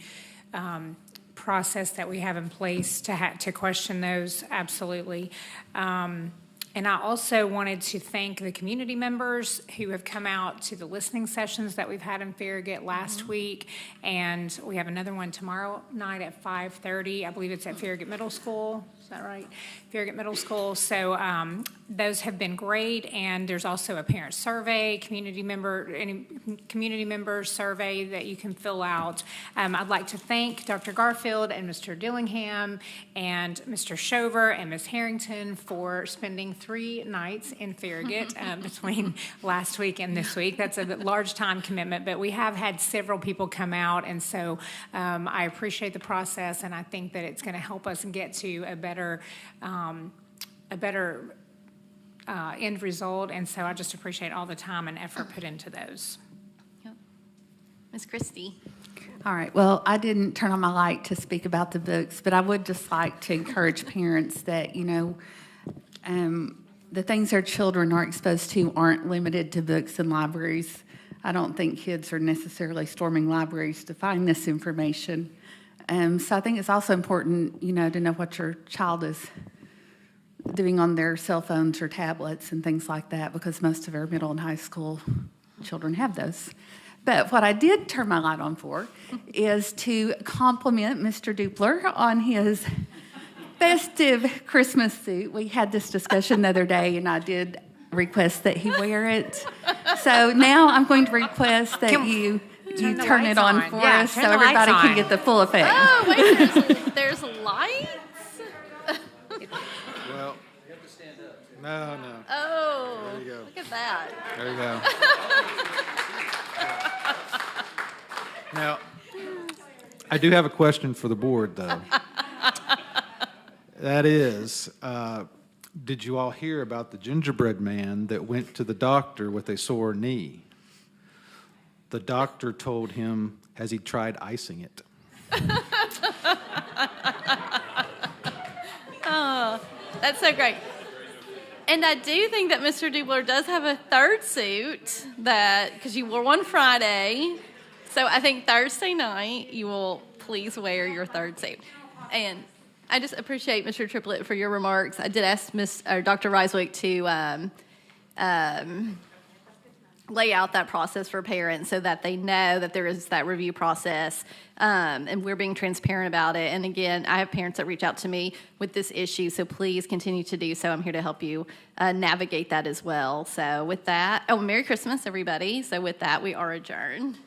process that we have in place to question those, absolutely. And I also wanted to thank the community members who have come out to the listening sessions that we've had in Farragut last week, and we have another one tomorrow night at 5:30. I believe it's at Farragut Middle School. Is that right? Farragut Middle School. So those have been great, and there's also a parent survey, community member survey that you can fill out. I'd like to thank Dr. Garfield and Mr. Dillingham and Mr. Shover and Ms. Harrington for spending 3 nights in Farragut between last week and this week. That's a large time commitment, but we have had several people come out, and so I appreciate the process, and I think that it's going to help us get to a better end result, and so I just appreciate all the time and effort put into those. Yep. Ms. Christie? All right. Well, I didn't turn on my light to speak about the books, but I would just like to encourage parents that, the things their children are exposed to aren't limited to books and libraries. I don't think kids are necessarily storming libraries to find this information. So I think it's also important, to know what your child is doing on their cell phones or tablets and things like that, because most of our middle and high school children have those. But what I did turn my light on for is to compliment Mr. Dupler on his festive Christmas suit. We had this discussion the other day, and I did request that he wear it. So now I'm going to request that you turn it on for us so everybody can get the full effect. Oh, wait, there's lights? Well, you have to stand up. No. Oh, There you go. look at that. There you go. Now, I do have a question for the board, though. That is, did you all hear about the gingerbread man that went to the doctor with a sore knee? The doctor told him, has he tried icing it? Oh, that's so great. And I do think that Mr. Dubler does have a third suit because you wore one Friday. So I think Thursday night you will please wear your third suit. And I just appreciate Mr. Triplett for your remarks. I did ask Dr. Reiswick to lay out that process for parents so that they know that there is that review process, and we're being transparent about it. And again, I have parents that reach out to me with this issue, so please continue to do so. I'm here to help you navigate that as well. So with that, Merry Christmas, everybody. So with that, we are adjourned.